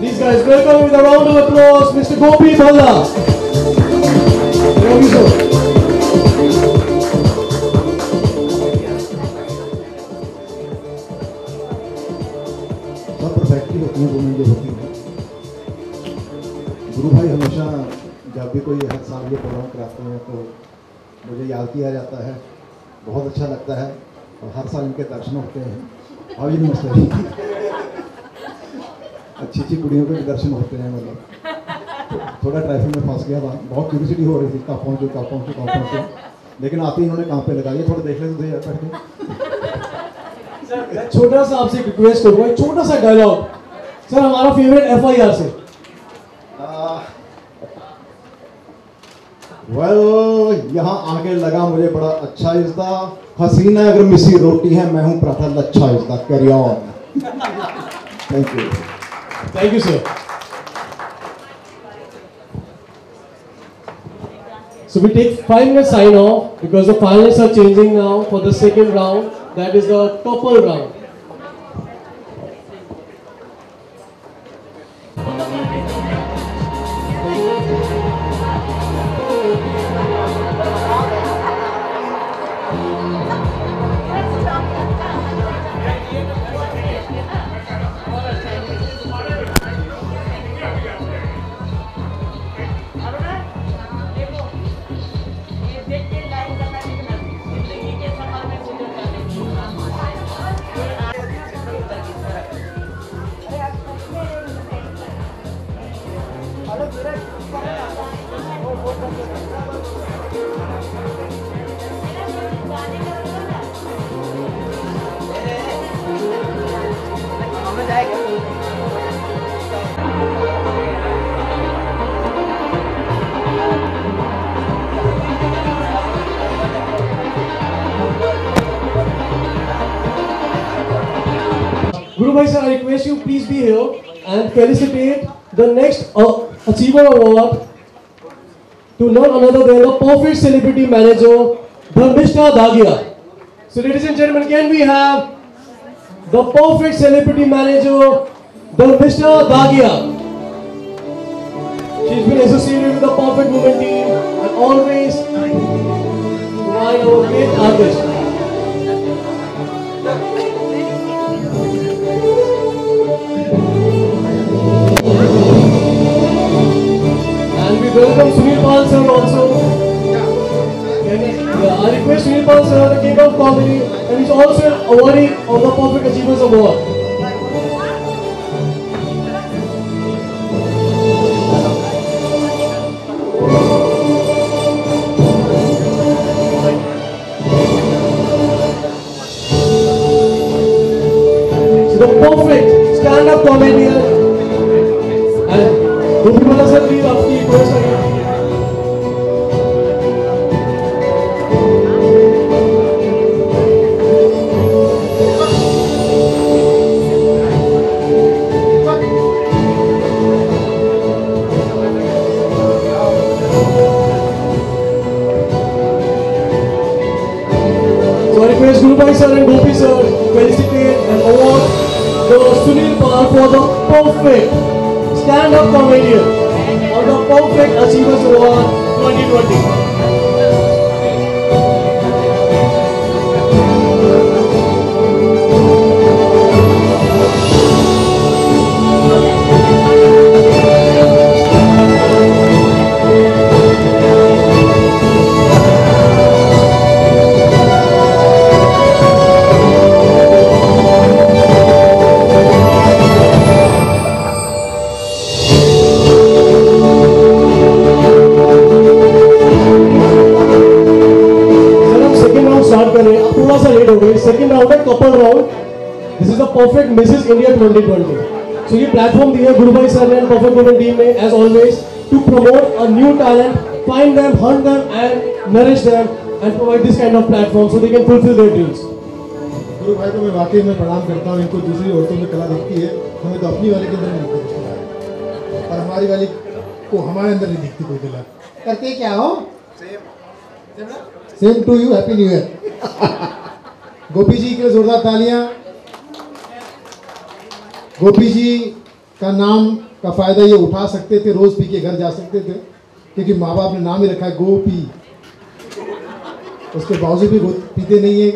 These guys, welcome with a round of applause, Mr. Gopi Bhalla. Thank you, sir. सब perfectly होती हैं women जो होती हैं. गुरु भाई हमेशा जब भी कोई हर साल ये प्रोग्राम कराते हैं तो मुझे याद किया जाता है. बहुत अच्छा लगता है और हर साल इनके दर्शन होते हैं. अभी नमस्ते. अच्छी अच्छी कुड़ियों के दर्शन होते हैं. मतलब थोड़ा ट्रैफिक में फंस गया था. बहुत क्यूरियोसिटी हो रही थी कहाँ पहुँचो. लेकिन आते ही इन्होंने कहाँ पे लगा दिया. थोड़ा देख लेते थे यार बैठ के. छोटा सा आपसे रिक्वेस्ट करूंगा, एक छोटा सा डायलॉग सर हमारा फेवरेट FIR से. वेल यहाँ आके लगा मुझे बड़ा अच्छा. इस दा हसीना अगर मिसी रोटी है मैं हूँ पराठा लच्छा. इस दा carry on. Thank you. Thank you, sir. So we take 5 minutes sign off because the finalists are changing now for the second round. That is the couple round. Guru Bhai sir, I request you please be here and felicitate the next Achiever Award to none other than the Perfect Celebrity Manager, Dharmishta Dagia. So ladies and gentlemen, can we have the Perfect Celebrity Manager, Dharmishta Dagia. She's been associated with the Perfect Woman team and always provide our great artists. And we welcome Sunil Pal sir also. I request Sunil Pal sir, the king of comedy, and he's also an awardee of the Perfect Achievers Award. So the perfect stand-up comedian and Gopi Bala sir, please आपकी request है. So I request Guru Bhai sir and Gopi sir felicitate and award the Sunil Pal for the perfect stand-up comedian or the Perfect Achievers Award 2020. Second round है couple round. This is the Perfect Mrs. India 2020. So ये platform दिया गुरु भाई sir ने Perfect Women team ने as always to promote a new talent, find them, hunt them and nourish them and provide this kind of platform so they can fulfill their dreams. गुरु भाई को मैं वाकई में प्रणाम करता हूँ. इनको दूसरी औरतों में कला दिखती है, हमें तो अपनी वाली के अंदर नहीं दिखती और हमारी वाली को हमारे अंदर नहीं दिखती कोई कला. करते क्या हो? Same to you, happy new year. Gopi ji के लिए जोरदार तालियां। गोपी जी का नाम का फायदा ये उठा सकते थे, रोज पी के घर जा सकते थे, क्योंकि माँ बाप ने नाम ही रखा है गोपी। उसके बावजूद भी पीते नहीं है।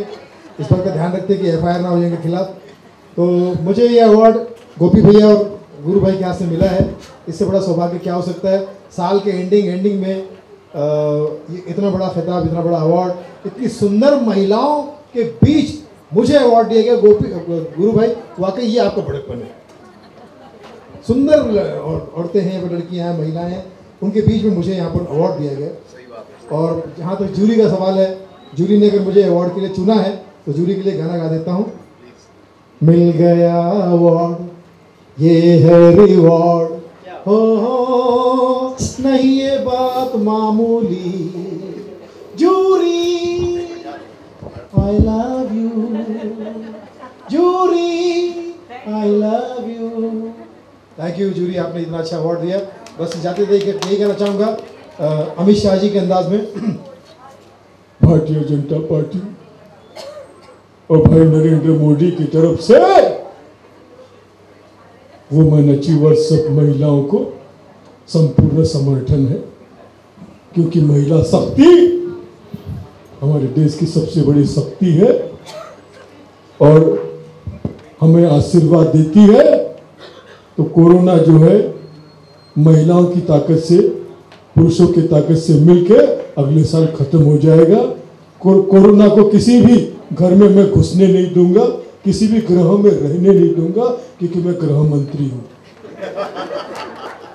इस बात का ध्यान रखते हैं कि FIR ना हो जाए इनके खिलाफ। तो मुझे ये अवार्ड गोपी भैया और गुरु भाई के हाथ से मिला है। इससे बड़ा सौभाग्य क्या हो सकता है? साल के एंडिंग में ये इतना बड़ा खिताब, इतना बड़ा अवार्ड, इतनी सुंदर महिलाओं के बीच मुझे अवार्ड दिया गया। गुरु भाई, वाकई ये आपका बड़कपन है। सुंदर औरतें हैं, लड़कियां हैं, महिलाएं हैं, उनके बीच में मुझे यहाँ पर अवार्ड दिया गया। और जहाँ तक जूरी का सवाल है, जूरी ने अगर मुझे अवार्ड के लिए चुना है तो जूरी के लिए गाना गा देता हूँ। मिल गया अवार्ड, ये है रिवॉर्ड, हो नहीं ये बात मामूली, jury I love you, jury I love you. Thank you jury, आपने इतना अच्छा अवार्ड दिया। बस जाते थे यही कहना चाहूँगा अमित शाह जी के अंदाज में, भारतीय जनता पार्टी और भाई नरेंद्र मोदी की तरफ से वुमेन अचीवर्स सब महिलाओं को संपूर्ण समर्थन है, क्योंकि महिला शक्ति हमारे देश की सबसे बड़ी शक्ति है और हमें आशीर्वाद देती है। तो कोरोना जो है महिलाओं की ताकत से, पुरुषों की ताकत से मिलकर अगले साल खत्म हो जाएगा। कोरोना को किसी भी घर में मैं घुसने नहीं दूंगा, किसी भी ग्रह में रहने नहीं दूंगा, क्योंकि मैं गृह मंत्री हूं।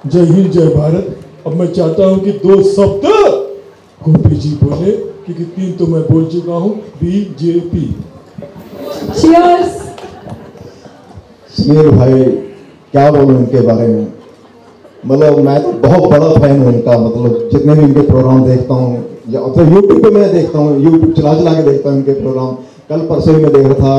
जय हिंद, जय भारत। अब मैं चाहता हूं कि 2 शब्द गोपी जी बोले, क्योंकि 3 तो मैं बोल चुका हूं। BJP। Cheers। समीर भाई, क्या बोलूं इनके बारे में, मतलब मैं तो बहुत बड़ा फैन हूं इनका। मतलब जितने भी इनके प्रोग्राम देखता हूँ, या तो यूट्यूब पे मैं देखता हूँ, यूट्यूब चला के देखता हूँ इनके प्रोग्राम। कल परसों ही मैं देख रहा था,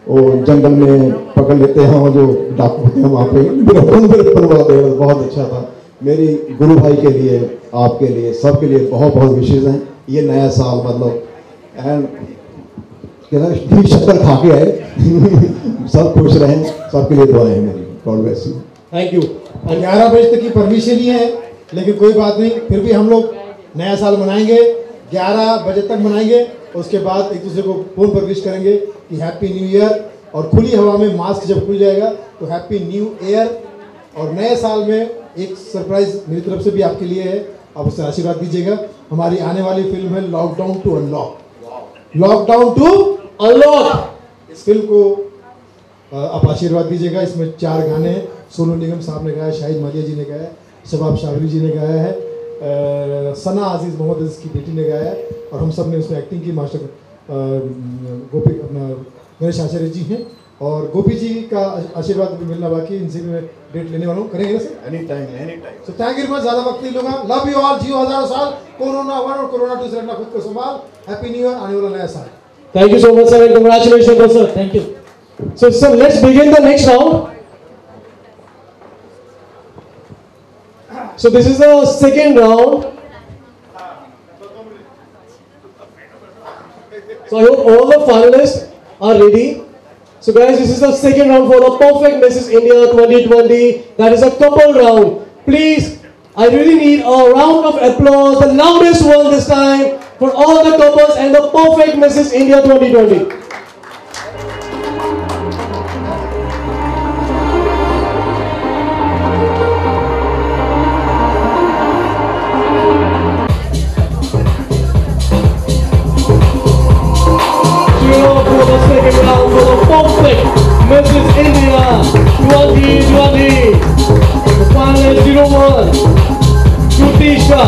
वो जंगल में पकड़ लेते हैं वो जो डाकू होते हैं वहाँ पे, बिरप्पन वाला देख रहा था, बहुत अच्छा था। मेरी गुरु भाई के लिए, आपके लिए, सबके लिए बहुत बहुत विशेष हैं। ये नया साल मतलब एंड शक्कर खा के आए। सब खुश रहें, सबके लिए दुआएं हैं मेरी। God bless you. Thank you. 11 बजे तक की परमिशन ही है, लेकिन कोई बात नहीं, फिर भी हम लोग नया साल मनाएंगे, 11 बजे तक मनाएंगे। उसके बाद एक दूसरे को फोन पर विश करेंगे कि हैप्पी न्यू ईयर, और खुली हवा में मास्क जब खुल जाएगा तो हैप्पी न्यू ईयर। और नए साल में एक सरप्राइज मेरी तरफ से भी आपके लिए है, आप उससे आशीर्वाद दीजिएगा। हमारी आने वाली फिल्म है lockdown to unlock. Lockdown to unlock, इस फिल्म को आप आशीर्वाद दीजिएगा। इसमें 4 गाने हैं, सोनू निगम साहब ने गाया, शाहिद मालिया जी ने गाया, शबाब शाहरी जी ने गाया है, सना अजीज़ मोहम्मद अजीज़ की बेटी ने गाया है, और हम सब ने उसमें एक्टिंग की। मास्टर गोपी अपना गणेश आचार्य जी हैं, और गोपी जी का आशीर्वाद भी मिलना बाकी, इनसे भी मैं डेट लेने वाला हूँ। करेंगे ना sir? Any time. So thank you very much, ज़्यादा वक्त नहीं लूँगा। लव यू ऑल, जियो हज़ारों साल। कोरोना 1 और कोरोना 2 से रखना खुद को संभाल। हैप्पी न्यू ईयर, आने वाला नया साल। Thank you so much, sir, and congratulations, sir. Thank you. So let's begin the next round. So this is the second round. So I hope all the finalists are ready. So guys, this is the second round for the Perfect Mrs. India 2020. That is a couple round. Please, I really need a round of applause, the loudest one this time, for all the couples and the Perfect Mrs. India 2020. For the second round for the Perfect Mrs. India 2020. The final is 01, Sutisha.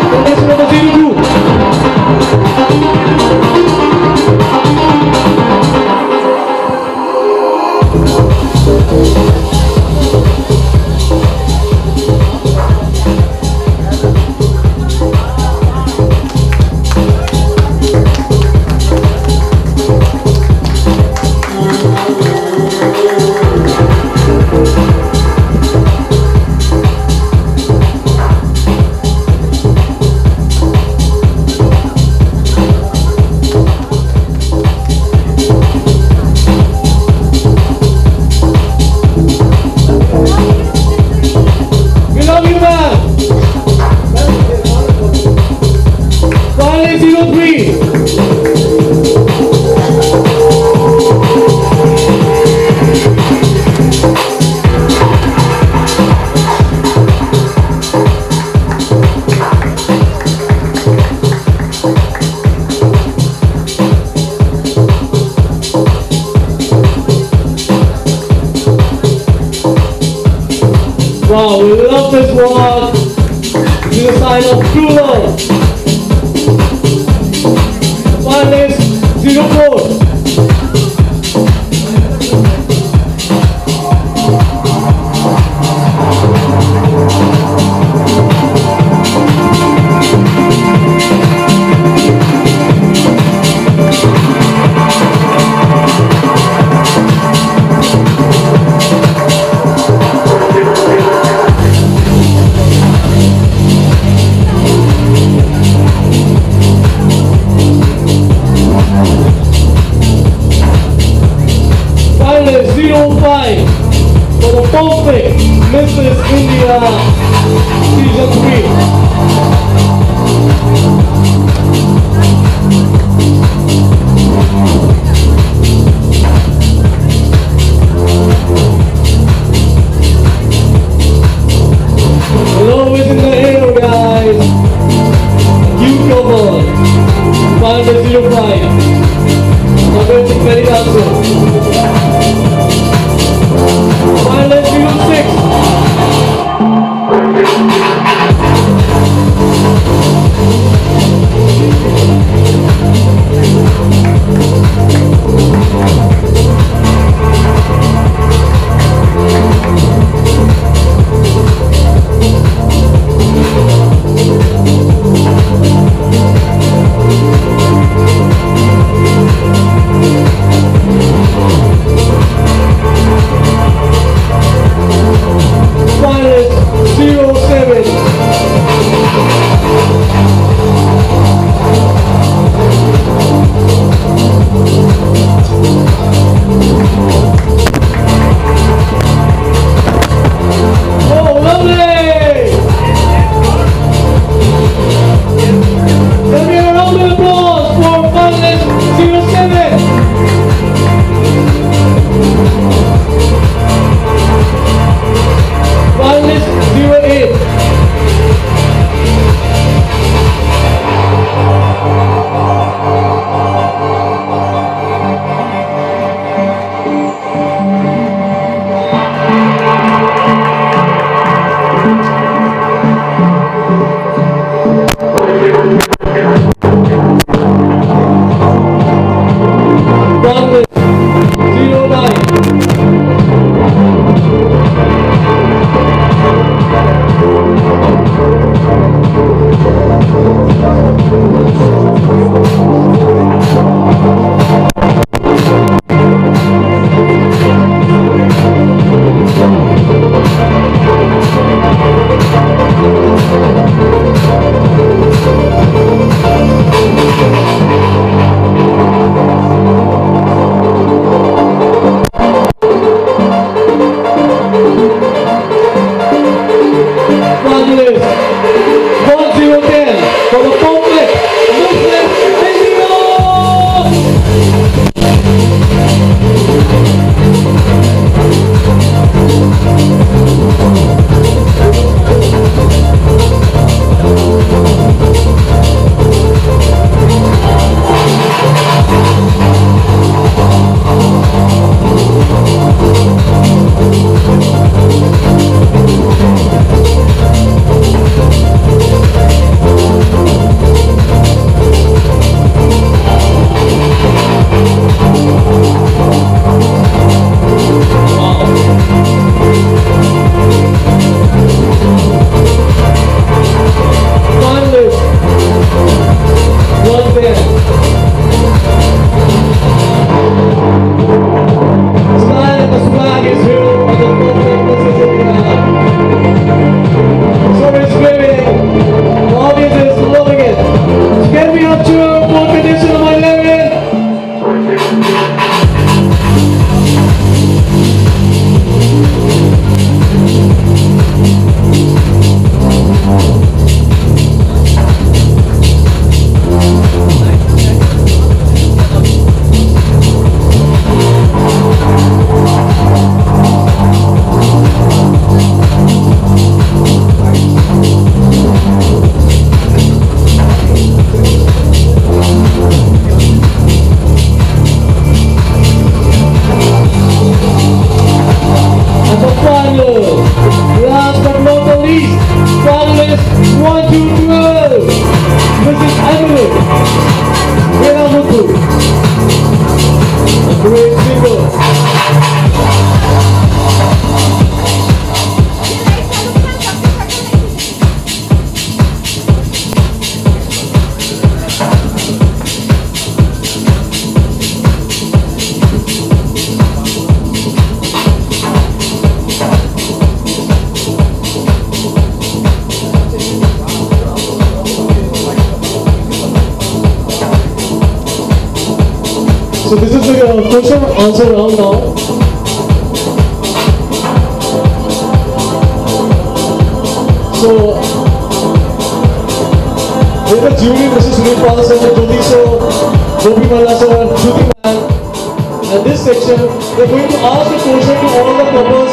Contestant number 02. Wow, we love this one. This is a sign of true love. One is 04. For the perfect Mrs. India Season 3. Hello is in the air, guys. Cute couple. 505. I'm going to very also. Pilot 06. great singer. So this is the question answer round now. So with the jury, Mrs. Sunil Pal sir, Jyoti sir, Gopi Malla sir, and Shruti ma'am, and this section we are going to ask the question to all the couples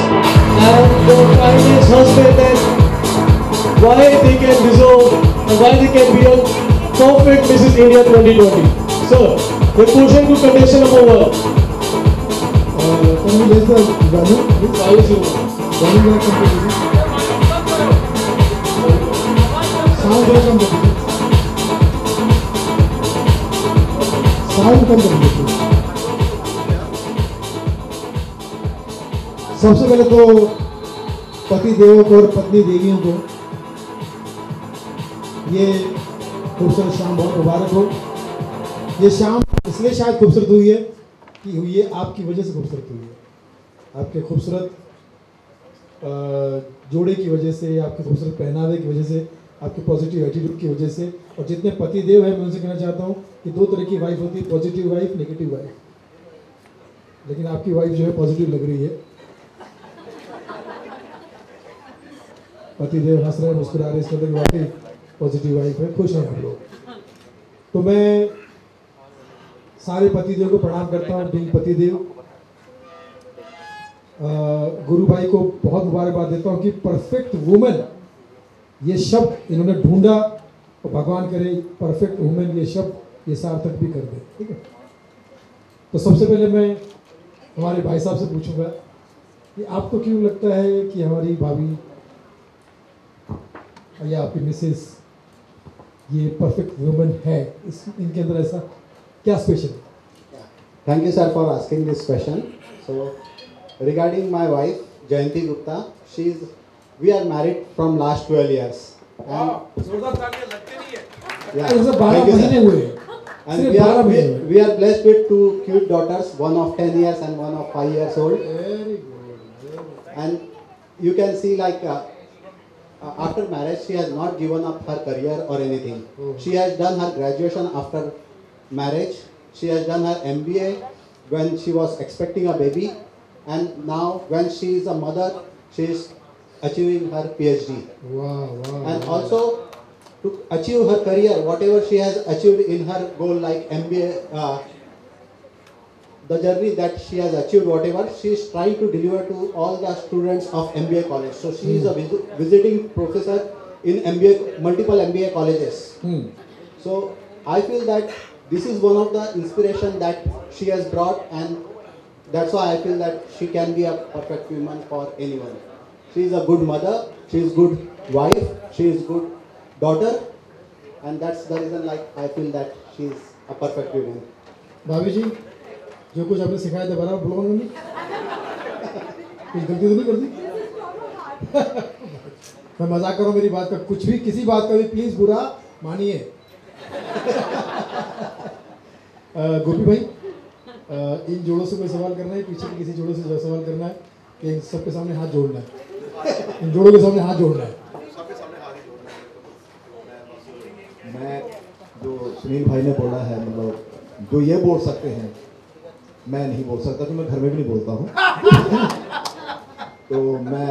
and the finalists, husband, and why they can deserve and why they can be a perfect Mrs. India 2020. Sir, the question to contestant number 1. Can we raise the volume? Why is you? Volume will come to sound will come to sound come to सबसे पहले तो पति देवों को और पत्नी देवियों को ये खूबसूरत शाम बहुत मुबारक हो। ये शाम इसलिए शायद खूबसूरत हुई है कि हुई है आपकी वजह से खूबसूरत हुई है, आपके खूबसूरत जोड़े की वजह से, आपके खूबसूरत पहनावे की वजह से, आपके पॉजिटिव एटीट्यूड की वजह से। और जितने पति देव हैं मैं उनसे कहना चाहता हूँ कि 2 तरह की वाइफ होती है, पॉजिटिव वाइफ, नेगेटिव वाइफ। लेकिन आपकी वाइफ जो है पॉजिटिव लग रही है। पति देव हंस रहे हैं, मुस्कुरा रहे, इसका वाकई पॉजिटिव वाइफ है, खुश हैं हम लोग। तो मैं सारे पतिदेव को प्रणाम करता हूँ। बीइंग पतिदेव गुरु भाई को बहुत मुबारकबाद देता हूँ कि परफेक्ट वुमेन ये शब्द इन्होंने ढूंढा, और भगवान करे परफेक्ट वुमेन ये शब्द ये सार्थक भी कर दे। ठीक है, तो सबसे पहले मैं हमारे भाई साहब से पूछूंगा कि आपको क्यों लगता है कि हमारी भाभी या आपकी मिसेस ये परफेक्ट वुमेन है, इनके अंदर ऐसा क्या special? Thank you, sir, for asking this question. So, regarding my wife, Jayanti Gupta, we are married from last 12 years. Yeah, thank you, sir. And we are blessed with 2 cute daughters, one of 10 years and one of 5 years old. Very good. And you can see like after marriage, she has not given up her career or anything. She has done her graduation after marriage. She has done her MBA when she was expecting a baby, and now when she is a mother, she is achieving her PhD. Wow, wow. And also to achieve her career, whatever she has achieved in her goal like MBA, the journey that she has achieved, whatever, she is trying to deliver to all the students of MBA college. So she is a visiting professor in MBA, multiple MBA colleges. So I feel that this is one of the inspiration that she has brought, and that's why I feel that she can be a perfect woman for anyone. She is a good mother, she is good wife, she is good daughter, and that's the reason like I feel that she is a perfect woman. भाभी जी, जो कुछ आपने सिखाया था बराबर बोलो उन्होंने, कुछ गलती तो नहीं कर दी? मैं मजाक कर रहा हूँ, मेरी बात का कुछ भी, किसी बात का भी प्लीज बुरा मानिए। गोपी भाई, इन जोड़ों से कोई सवाल करना है, पीछे के किसी जोड़ों से जो सवाल करना है, कि इन सबके सामने हाथ जोड़ना है, इन जोड़ों के सामने हाथ जोड़ना है। मैं जो सुनील भाई ने बोला है, मतलब जो ये बोल सकते हैं मैं नहीं बोल सकता, तो मैं घर में भी नहीं बोलता हूँ। तो मैं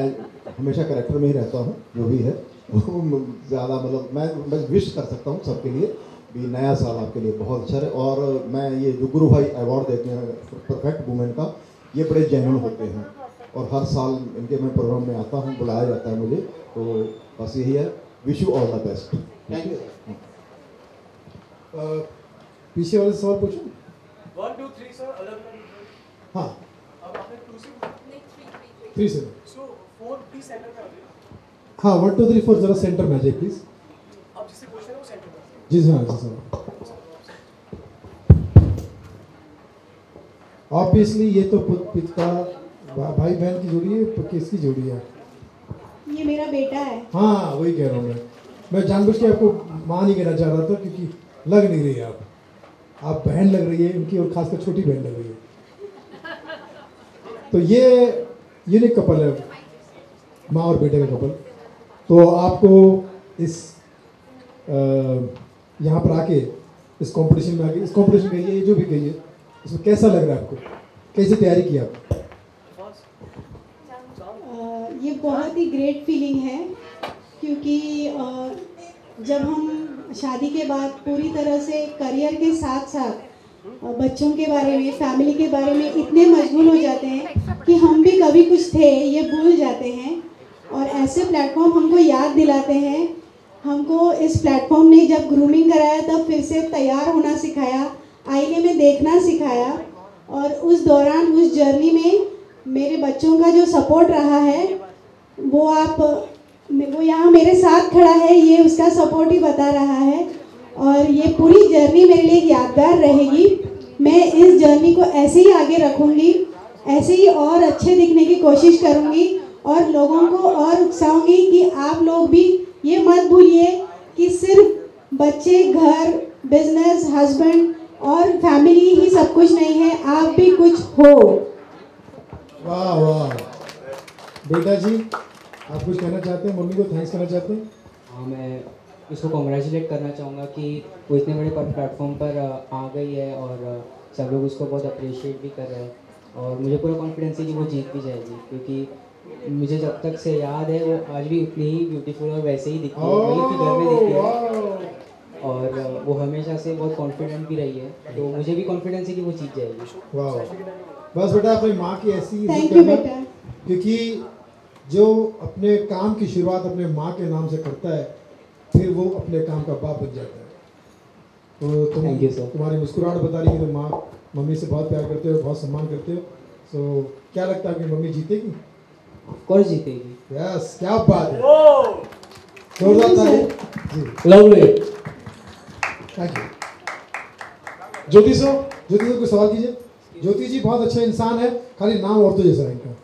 हमेशा कैरेक्टर में ही रहता हूँ, जो भी है ज़्यादा मतलब मैं विश कर सकता हूँ सबके लिए भी नया साल आपके लिए बहुत अच्छा रहे। और मैं ये जो गुरु भाई अवार्ड देते हैं परफेक्ट वुमेन का, ये बड़े जेन्युइन होते हैं और हर साल इनके मैं प्रोग्राम में आता हूँ, बुलाया जाता है मुझे, तो बस यही है। Wish you all the best. Thank you. पीछे वाले सवाल पूछो। 1 2 3 सर, अलग हाँ, अब आपने 2 से 3 से सो 4 भी सेंटर में आ गए। हाँ, 1 2 3 4 जरा सेंटर में आ जाए प्लीज। अब जिससे क्वेश्चन है वो सेंटर में। जी हाँ, जी सर। ऑब्वियसली ये तो पिता भाई बहन की जोड़ी है, किसकी जोड़ी है? ये मेरा बेटा है। हाँ वही कह रहा हूँ मैं जानबूझ के आपको माँ नहीं कहना चाह रहा था क्योंकि लग नहीं रही है आप बहन लग रही है उनकी, और खासकर छोटी बहन लग रही है। तो ये यूनिक कपल है, माँ और बेटे का कपल। तो आपको इस यहाँ पर आके इस कंपटीशन में आके, इस कंपटीशन में ये जो भी गई है इसमें कैसा लग रहा है आपको, कैसे तैयारी की आप? ये बहुत ही ग्रेट फीलिंग है क्योंकि जब हम शादी के बाद पूरी तरह से करियर के साथ साथ बच्चों के बारे में, फैमिली के बारे में इतने मशगूल हो जाते हैं कि हम भी कभी कुछ थे ये भूल जाते हैं, और ऐसे प्लेटफॉर्म हमको याद दिलाते हैं। हमको इस प्लेटफॉर्म ने जब ग्रूमिंग कराया तब फिर से तैयार होना सिखाया, आईने में देखना सिखाया, और उस दौरान उस जर्नी में मेरे बच्चों का जो सपोर्ट रहा है वो यहाँ मेरे साथ खड़ा है, ये उसका सपोर्ट ही बता रहा है। और ये पूरी जर्नी मेरे लिए यादगार रहेगी। मैं इस जर्नी को ऐसे ही आगे रखूँगी, ऐसे ही और अच्छे दिखने की कोशिश करूँगी, और लोगों को और उकसाऊँगी कि आप लोग भी ये मत भूलिए कि सिर्फ बच्चे, घर, बिजनेस, हस्बैंड और फैमिली ही सब कुछ नहीं है, आप भी कुछ हो। वाह वाह। बेटा जी आप कुछ कहना चाहते हैं, मम्मी को थैंक्स करना चाहते हैं? हाँ, मैं इसको कॉन्ग्रेचुलेट करना चाहूँगा कि वो इतने बड़े प्लेटफॉर्म पर आ गई है और सब लोग उसको बहुत अप्रिशिएट भी कर रहे हैं, और मुझे पूरा कॉन्फिडेंस है कि वो जीत भी जाएगी, क्योंकि मुझे जब तक से याद है वो आज भी उतनी ही ब्यूटीफुल और वैसे ही दिखती है, वही फिगर में दिखती है, और वो हमेशा से बहुत कॉन्फिडेंट भी रही है, तो मुझे भी कॉन्फिडेंस है कि वो जीत जाएगी। वाह, बस बेटा अपनी माँ की ऐसी थैंक यू बेटा, क्योंकि जो अपने काम की शुरुआत अपने माँ के नाम से करता है फिर वो अपने काम का बाप बन जाता है। तो तुम्हारी मुस्कुराहट बता रही है तो माँ मम्मी से बहुत प्यार करते हो, बहुत सम्मान करते हो। तो क्या लगता है कि मम्मी जीतेगी? कौन जीतेगी? यस, क्या बात है, जोरदार ताली जी। Lovely, thank you. Jyoti sir को सवाल कीजिए। ज्योति जी बहुत अच्छा इंसान है, खाली नाम औरतों जैसा है इनका।